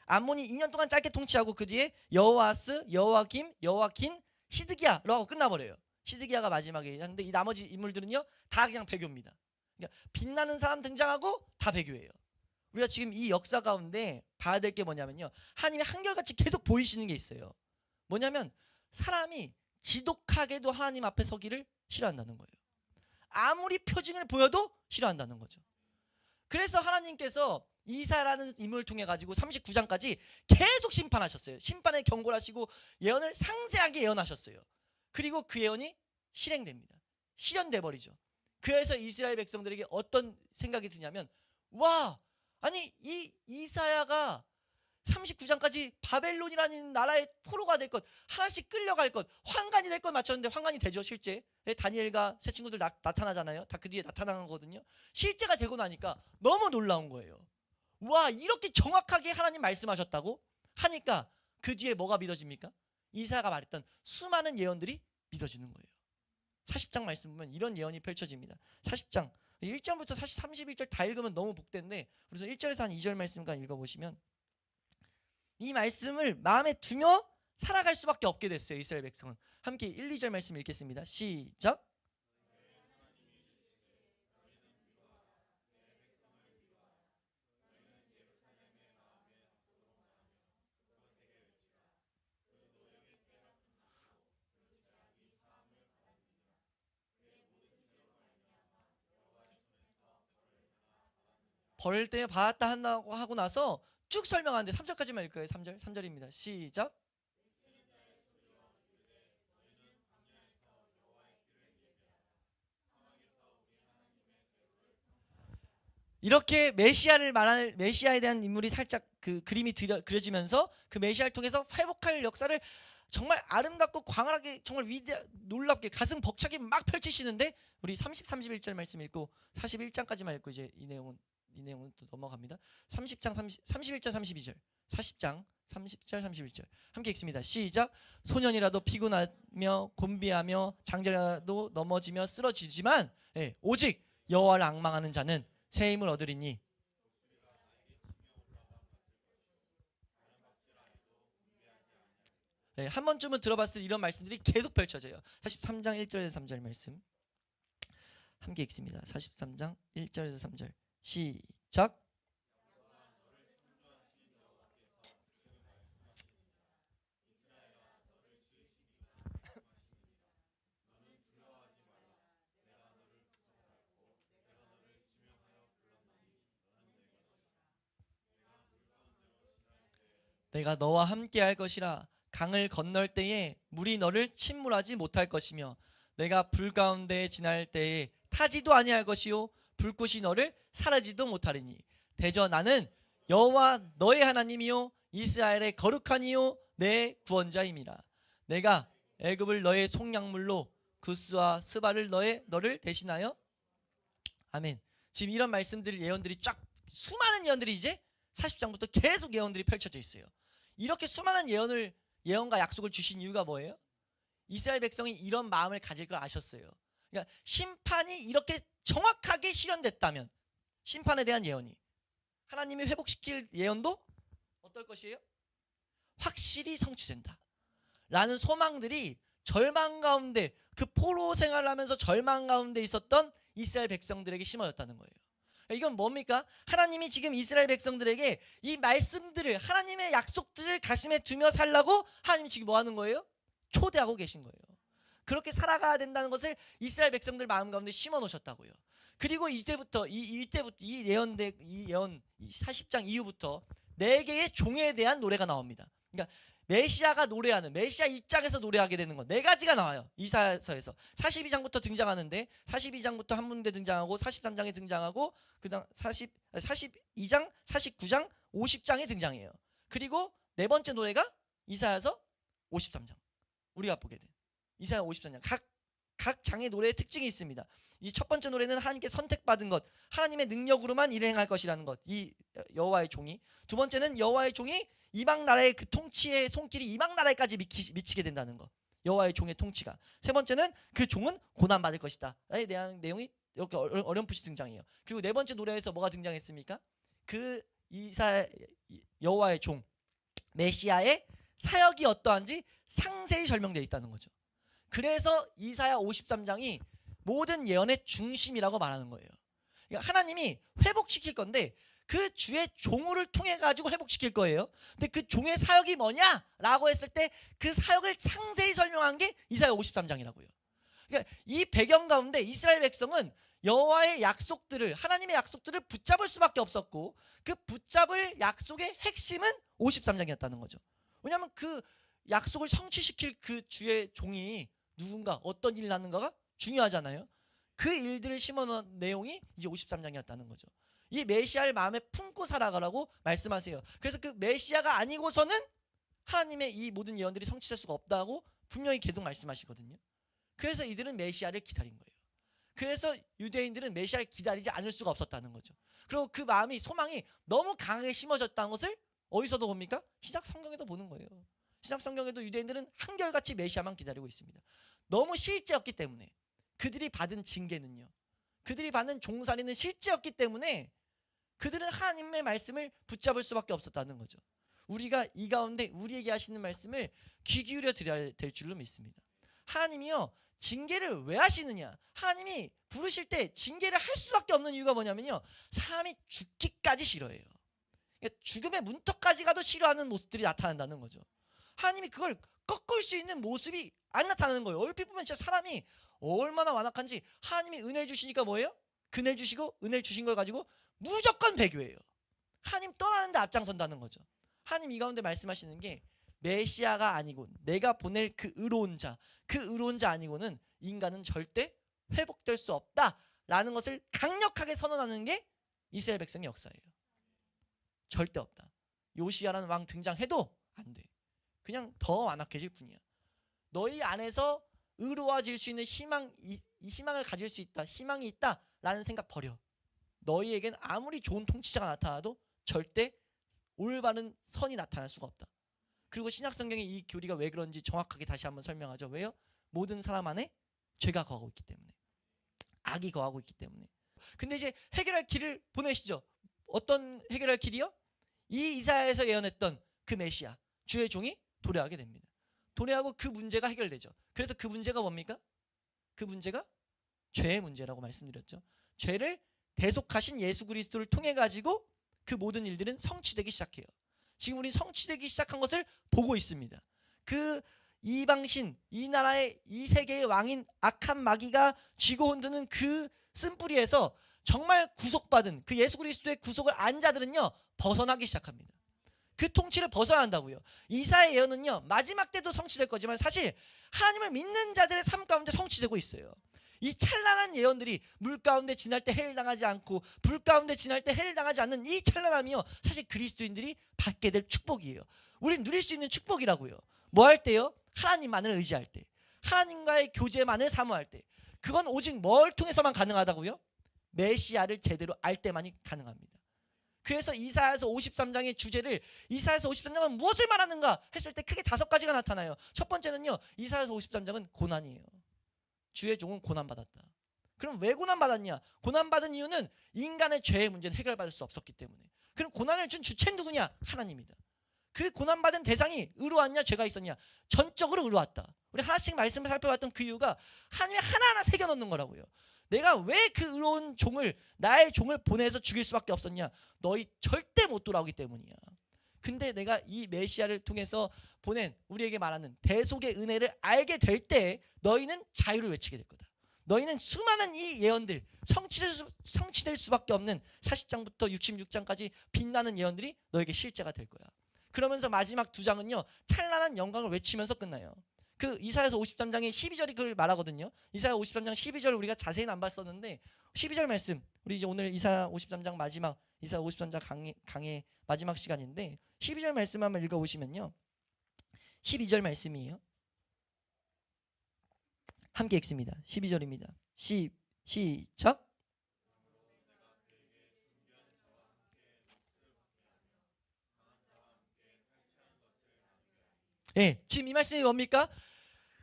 암몬이 2년 동안 짧게 통치하고 그 뒤에 여호아스, 여호아김, 여호아킨, 시드기야라고 끝나버려요. 시드기야가 마지막에 하는데, 이 나머지 인물들은요 다 그냥 배교입니다. 그러니까 빛나는 사람 등장하고 다 배교예요. 우리가 지금 이 역사 가운데 봐야 될 게 뭐냐면요. 하나님이 한결같이 계속 보이시는 게 있어요. 뭐냐면 사람이 지독하게도 하나님 앞에 서기를 싫어한다는 거예요. 아무리 표징을 보여도 싫어한다는 거죠. 그래서 하나님께서 이사라는 인물을 통해 가지고 39장까지 계속 심판하셨어요. 심판의 경고를 하시고 예언을 상세하게 예언하셨어요. 그리고 그 예언이 실행됩니다. 실현돼 버리죠. 그래서 이스라엘 백성들에게 어떤 생각이 드냐면, 와, 아니 이 이사야가 39장까지 바벨론이라는 나라의 포로가 될 것, 하나씩 끌려갈 것, 환관이 될 것 맞췄는데 환관이 되죠. 실제 다니엘과 새 친구들 나타나잖아요. 다 그 뒤에 나타나는 거거든요. 실제가 되고 나니까 너무 놀라운 거예요. 와, 이렇게 정확하게 하나님 말씀하셨다고 하니까 그 뒤에 뭐가 믿어집니까? 이사야가 말했던 수많은 예언들이 믿어지는 거예요. 40장 말씀 보면 이런 예언이 펼쳐집니다. 40장 1절부터 31절 다 읽으면 너무 복된데, 그래서 1절에서 한 2절 말씀까지 읽어보시면 이 말씀을 마음에 두며 살아갈 수밖에 없게 됐어요. 이스라엘 백성은. 함께 1, 2절 말씀 읽겠습니다. 시작. 벌 때 받았다 한다고 하고 나서 쭉 설명하는데 3절까지만 읽어요. 3절입니다. 시작. 이렇게 메시아를 말하는, 메시아에 대한 인물이 살짝 그 그림이 그려지면서 그 메시아를 통해서 회복할 역사를 정말 아름답고 광활하게, 정말 놀랍게 가슴 벅차게 막 펼치시는데, 우리 30, 31절 말씀 읽고 41장까지만 읽고 이제 이 내용은 또 넘어갑니다. 30장 31절 32절 40장 30절 31절 함께 읽습니다. 시작. 소년이라도 피곤하며 곤비하며 장자라도 넘어지며 쓰러지지만, 오직 여호와를 앙망하는 자는 새 힘을 얻으리니. 한 번쯤은 들어봤을 때 이런 말씀들이 계속 펼쳐져요. 43장 1절에서 3절 말씀 함께 읽습니다. 43장 1절에서 3절 시작. 내가 너와 함께 할 것이라. 강을 건널 때에 물이 너를 침몰하지 못할 것이며, 내가 불 가운데 지날 때에 타지도 아니할 것이요 불꽃이 너를 사르지도 못하리니. 대저 나는 여호와 너의 하나님이요 이스라엘의 거룩한 이요 내 구원자임이라. 내가 애굽을 너의 속량물로 구스와 스바를 너를 대신하여. 아멘. 지금 이런 말씀들, 예언들이 쫙, 수많은 예언들이 이제 40장부터 계속 예언들이 펼쳐져 있어요. 이렇게 수많은 예언과 약속을 주신 이유가 뭐예요? 이스라엘 백성이 이런 마음을 가질 걸 아셨어요. 그러니까 심판이 이렇게 정확하게 실현됐다면, 심판에 대한 예언이, 하나님이 회복시킬 예언도 어떨 것이에요? 확실히 성취된다 라는 소망들이 절망 가운데, 그 포로 생활을 하면서 절망 가운데 있었던 이스라엘 백성들에게 심어졌다는 거예요. 이건 뭡니까? 하나님이 지금 이스라엘 백성들에게 이 말씀들을, 하나님의 약속들을 가슴에 두며 살라고 하나님이 지금 뭐 하는 거예요? 초대하고 계신 거예요. 그렇게 살아가야 된다는 것을 이스라엘 백성들 마음 가운데 심어 놓으셨다고요. 그리고 이때부터 이 예언 40장 이후부터 4개의 종에 대한 노래가 나옵니다. 그러니까 메시아가 노래하는, 메시아 입장에서 노래하게 되는 건 4가지가 나와요. 이사야서에서 42장부터 등장하는데, 42장부터 한 군데 등장하고 43장에 등장하고 그다음 42장, 49장, 50장에 등장해요. 그리고 네 번째 노래가 이사야서 53장, 우리가 보게 돼. 이사야 53장 각 장의 노래의 특징이 있습니다. 이 첫 번째 노래는 하나님께 선택받은 것, 하나님의 능력으로만 일을 행할 것이라는 것, 이 여호와의 종이. 두 번째는 여호와의 종이 이방 나라의 그 통치의 손길이 이방 나라에까지 미치게 된다는 것, 여호와의 종의 통치가. 세 번째는 그 종은 고난 받을 것이다 에 대한 내용이 이렇게 어렴풋이 등장해요. 그리고 네 번째 노래에서 뭐가 등장했습니까? 그 여호와의 종 메시아의 사역이 어떠한지 상세히 설명되어 있다는 거죠. 그래서 이사야 53장이 모든 예언의 중심이라고 말하는 거예요. 그러니까 하나님이 회복시킬 건데 그 주의 종을 통해 가지고 회복시킬 거예요. 근데 그 종의 사역이 뭐냐라고 했을 때 그 사역을 상세히 설명한 게 이사야 53장이라고요. 그러니까 이 배경 가운데 이스라엘 백성은 여호와의 약속들을, 하나님의 약속들을 붙잡을 수밖에 없었고 그 붙잡을 약속의 핵심은 53장이었다는 거죠. 왜냐하면 그 약속을 성취시킬 그 주의 종이 누군가 어떤 일을 하는가가 중요하잖아요. 그 일들을 심어놓은 내용이 이제 53장이었다는 거죠. 이 메시아를 마음에 품고 살아가라고 말씀하세요. 그래서 그 메시아가 아니고서는 하나님의 이 모든 예언들이 성취될 수가 없다고 분명히 계속 말씀하시거든요. 그래서 이들은 메시아를 기다린 거예요. 그래서 유대인들은 메시아를 기다리지 않을 수가 없었다는 거죠. 그리고 그 마음이, 소망이 너무 강하게 심어졌다는 것을 어디서도 봅니까? 신약 성경에도 보는 거예요. 신약 성경에도 유대인들은 한결같이 메시아만 기다리고 있습니다. 너무 실제였기 때문에. 그들이 받은 징계는요, 그들이 받는 종살이는 실제였기 때문에 그들은 하나님의 말씀을 붙잡을 수밖에 없었다는 거죠. 우리가 이 가운데 우리에게 하시는 말씀을 귀 기울여 드려야 될 줄로 믿습니다. 하나님이요, 징계를 왜 하시느냐? 하나님이 부르실 때 징계를 할 수밖에 없는 이유가 뭐냐면요, 사람이 죽기까지 싫어해요. 그러니까 죽음의 문턱까지 가도 싫어하는 모습들이 나타난다는 거죠. 하나님이 그걸 꺾을 수 있는 모습이 안 나타나는 거예요. 얼핏 보면 진짜 사람이 얼마나 완악한지, 하나님이 은혜를 주시니까 뭐예요? 그늘 주시고 은혜를 주신 걸 가지고 무조건 배교해요. 하나님 떠나는데 앞장선다는 거죠. 하나님 이 가운데 말씀하시는 게 메시아가 아니고 내가 보낼 그 의로운 자, 그 의로운 자 아니고는 인간은 절대 회복될 수 없다라는 것을 강력하게 선언하는 게 이스라엘 백성의 역사예요. 절대 없다. 요시야라는 왕 등장해도 안 돼. 그냥 더 완악해질 뿐이야. 너희 안에서 의로워질 수 있는 이 희망을 가질 수 있다, 희망이 있다라는 생각 버려. 너희에겐 아무리 좋은 통치자가 나타나도 절대 올바른 선이 나타날 수가 없다. 그리고 신약 성경의 이 교리가 왜 그런지 정확하게 다시 한번 설명하죠. 왜요? 모든 사람 안에 죄가 거하고 있기 때문에, 악이 거하고 있기 때문에. 근데 이제 해결할 길을 보내시죠. 어떤 해결할 길이요? 이 이사야에서 예언했던 그 메시아, 주의 종이 도래하게 됩니다. 도래하고 그 문제가 해결되죠. 그래서 그 문제가 뭡니까? 그 문제가 죄의 문제라고 말씀드렸죠. 죄를 대속하신 예수 그리스도를 통해 가지고 그 모든 일들은 성취되기 시작해요. 지금 우리 성취되기 시작한 것을 보고 있습니다. 그 이방신, 이 나라의, 이 세계의 왕인 악한 마귀가 쥐고 흔드는 그 쓴뿌리에서 정말 구속받은 그 예수 그리스도의 구속을 안 자들은요, 벗어나기 시작합니다. 그 통치를 벗어야 한다고요. 이사야의 예언은요, 마지막 때도 성취될 거지만 사실 하나님을 믿는 자들의 삶 가운데 성취되고 있어요. 이 찬란한 예언들이 물 가운데 지날 때 해를 당하지 않고 불 가운데 지날 때 해를 당하지 않는 이 찬란함이요, 사실 그리스도인들이 받게 될 축복이에요. 우린 누릴 수 있는 축복이라고요. 뭐 할 때요? 하나님만을 의지할 때, 하나님과의 교제만을 사모할 때. 그건 오직 뭘 통해서만 가능하다고요? 메시아를 제대로 알 때만이 가능합니다. 그래서 이사야서 53장의 주제를, 이사야서 53장은 무엇을 말하는가 했을 때 크게 5가지가 나타나요. 첫 번째는요, 이사야서 53장은 고난이에요. 주의 종은 고난받았다. 그럼 왜 고난받았냐? 고난받은 이유는 인간의 죄의 문제는 해결받을 수 없었기 때문에. 그럼 고난을 준 주체는 누구냐? 하나님이다. 그 고난받은 대상이 의로웠냐? 죄가 있었냐? 전적으로 의로웠다. 우리 하나씩 말씀을 살펴봤던 그 이유가 하나님이 하나하나 새겨놓는 거라고요. 내가 왜 그 의로운 종을, 나의 종을 보내서 죽일 수밖에 없었냐? 너희 절대 못 돌아오기 때문이야. 근데 내가 이 메시아를 통해서 보낸, 우리에게 말하는 대속의 은혜를 알게 될 때 너희는 자유를 외치게 될 거다. 너희는 수많은 이 예언들, 성취될 수밖에 없는 40장부터 66장까지 빛나는 예언들이 너에게 실제가 될 거야. 그러면서 마지막 2장은요, 찬란한 영광을 외치면서 끝나요. 그 이사야서 53장의 12절이 그걸 말하거든요. 이사야 53장 12절 우리가 자세히는 안 봤었는데 12절 말씀, 우리 이제 오늘 이사야 53장 마지막, 이사야 53장 강의 마지막 시간인데 12절 말씀 한번 읽어보시면요, 12절 말씀이에요. 함께 읽습니다. 12절입니다. 시작. 예, 지금 이 말씀이 뭡니까?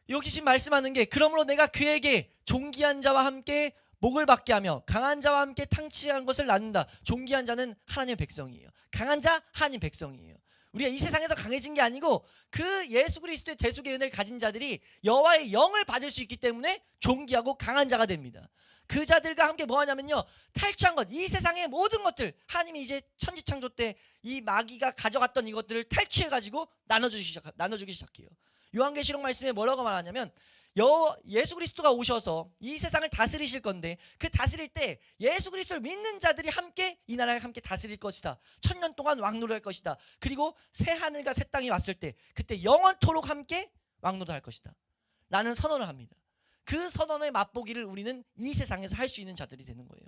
여기 지금 말씀하는 게, 그러므로 내가 그에게 존귀한 자와 함께 목을 받게 하며 강한 자와 함께 탕치한 것을 낳는다. 존귀한 자는 하나님의 백성이에요. 강한 자, 하나님 백성이에요. 우리가 이 세상에서 강해진 게 아니고 그 예수 그리스도의 대속의 은혜를 가진 자들이 여호와의 영을 받을 수 있기 때문에 존귀하고 강한 자가 됩니다. 그 자들과 함께 뭐 하냐면요, 탈취한 것, 이 세상의 모든 것들, 하나님이 이제 천지창조 때 이 마귀가 가져갔던 이것들을 탈취해 가지고 나눠주기 시작해요. 요한계시록 말씀에 뭐라고 말하냐면, 예수 그리스도가 오셔서 이 세상을 다스리실 건데, 그 다스릴 때 예수 그리스도를 믿는 자들이 함께 이 나라를 함께 다스릴 것이다. 1000년 동안 왕노를 할 것이다. 그리고 새 하늘과 새 땅이 왔을 때 그때 영원토록 함께 왕노를 할 것이다. 라는 선언을 합니다. 그 선언의 맛보기를 우리는 이 세상에서 할 수 있는 자들이 되는 거예요.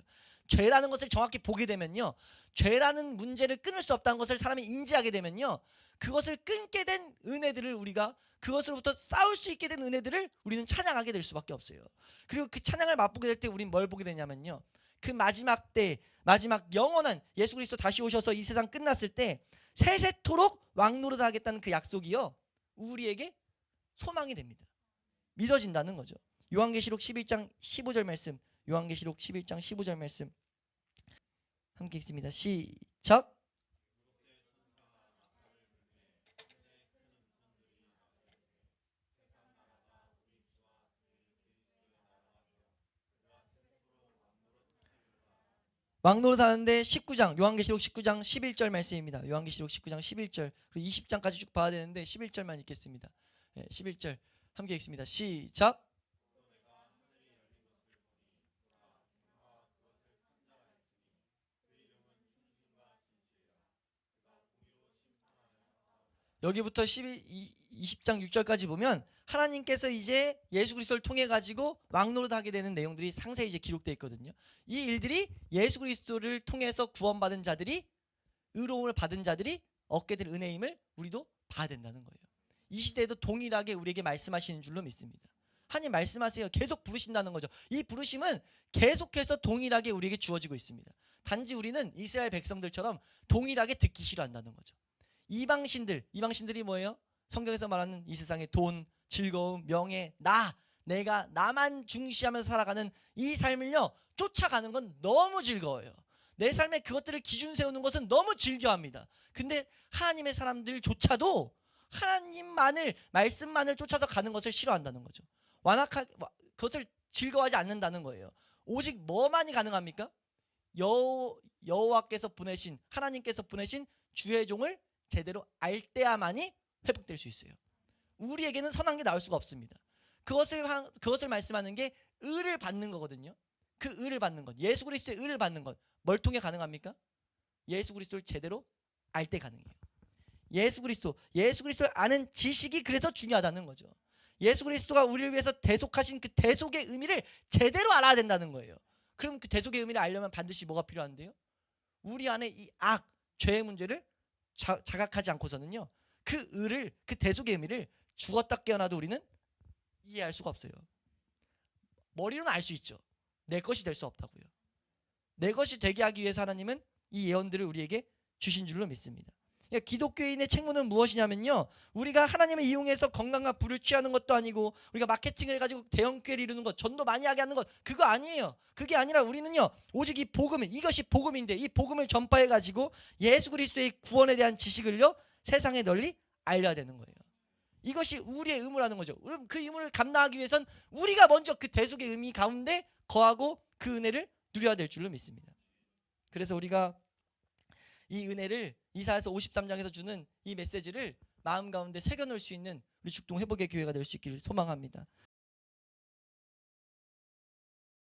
죄라는 것을 정확히 보게 되면요, 죄라는 문제를 끊을 수 없다는 것을 사람이 인지하게 되면요, 그것을 끊게 된 은혜들을, 우리가 그것으로부터 싸울 수 있게 된 은혜들을 우리는 찬양하게 될 수밖에 없어요. 그리고 그 찬양을 맛보게 될 때 우리는 뭘 보게 되냐면요, 그 마지막 때, 마지막 영원한 예수 그리스도 다시 오셔서 이 세상 끝났을 때 세세토록 왕노릇 하겠다는 그 약속이요, 우리에게 소망이 됩니다. 믿어진다는 거죠. 요한계시록 11장 15절 말씀, 요한계시록 11장 15절 말씀 함께 읽습니다. 시작. 왕노릇 하는데 19장, 요한계시록 19장 11절 말씀입니다. 요한계시록 19장 11절, 그리고 20장까지 쭉 봐야 되는데 11절만 읽겠습니다. 11절 함께 읽습니다. 시작. 여기부터 20장 6절까지 보면 하나님께서 이제 예수 그리스도를 통해 가지고 왕노릇 하게 되는 내용들이 상세히 이제 기록되어 있거든요. 이 일들이 예수 그리스도를 통해서 구원받은 자들이, 의로움을 받은 자들이 얻게 될 은혜임을 우리도 봐야 된다는 거예요. 이 시대에도 동일하게 우리에게 말씀하시는 줄로 믿습니다. 하나님 말씀하세요. 계속 부르신다는 거죠. 이 부르심은 계속해서 동일하게 우리에게 주어지고 있습니다. 단지 우리는 이스라엘 백성들처럼 동일하게 듣기 싫어한다는 거죠. 이방신들이 뭐예요? 성경에서 말하는 이 세상의 돈, 즐거움, 명예, 내가 나만 중시하면서 살아가는 이 삶을요, 쫓아가는 건 너무 즐거워요. 내 삶에 그것들을 기준 세우는 것은 너무 즐겨합니다. 근데 하나님의 사람들조차도 하나님만을, 말씀만을 쫓아서 가는 것을 싫어한다는 거죠. 그것을 즐거워하지 않는다는 거예요. 오직 뭐만이 가능합니까? 여호와께서 보내신, 하나님께서 보내신 주의 종을 제대로 알 때야만이 회복될 수 있어요. 우리에게는 선한 게 나올 수가 없습니다. 그것을 말씀하는 게 의를 받는 거거든요. 그 의를 받는 것, 예수 그리스도의 의를 받는 것, 뭘 통해 가능합니까? 예수 그리스도를 제대로 알 때 가능해요. 예수 그리스도를 아는 지식이 그래서 중요하다는 거죠. 예수 그리스도가 우리를 위해서 대속하신 그 대속의 의미를 제대로 알아야 된다는 거예요. 그럼 그 대속의 의미를 알려면 반드시 뭐가 필요한데요? 우리 안에 이 죄의 문제를 자각하지 않고서는요, 그 대속의 의미를 죽었다 깨어나도 우리는 이해할 수가 없어요. 머리로는 알 수 있죠. 내 것이 될 수 없다고요. 내 것이 되게 하기 위해서 하나님은 이 예언들을 우리에게 주신 줄로 믿습니다. 그러니까 기독교인의 책무는 무엇이냐면요, 우리가 하나님을 이용해서 건강과 부를 취하는 것도 아니고, 우리가 마케팅을 해가지고 대형 교회를 이루는 것, 전도 많이 하게 하는 것, 그거 아니에요. 그게 아니라 우리는요, 오직 이 복음, 이것이 복음인데 이 복음을 전파해가지고 예수 그리스도의 구원에 대한 지식을요, 세상에 널리 알려야 되는 거예요. 이것이 우리의 의무라는 거죠. 그 의무를 감당하기 위해선 우리가 먼저 그 대속의 의미 가운데 거하고 그 은혜를 누려야 될 줄로 믿습니다. 그래서 우리가 이 은혜를 이사야서 53장에서 주는 이 메시지를 마음 가운데 새겨놓을 수 있는 우리 죽동 회복의 교회가 될 수 있기를 소망합니다.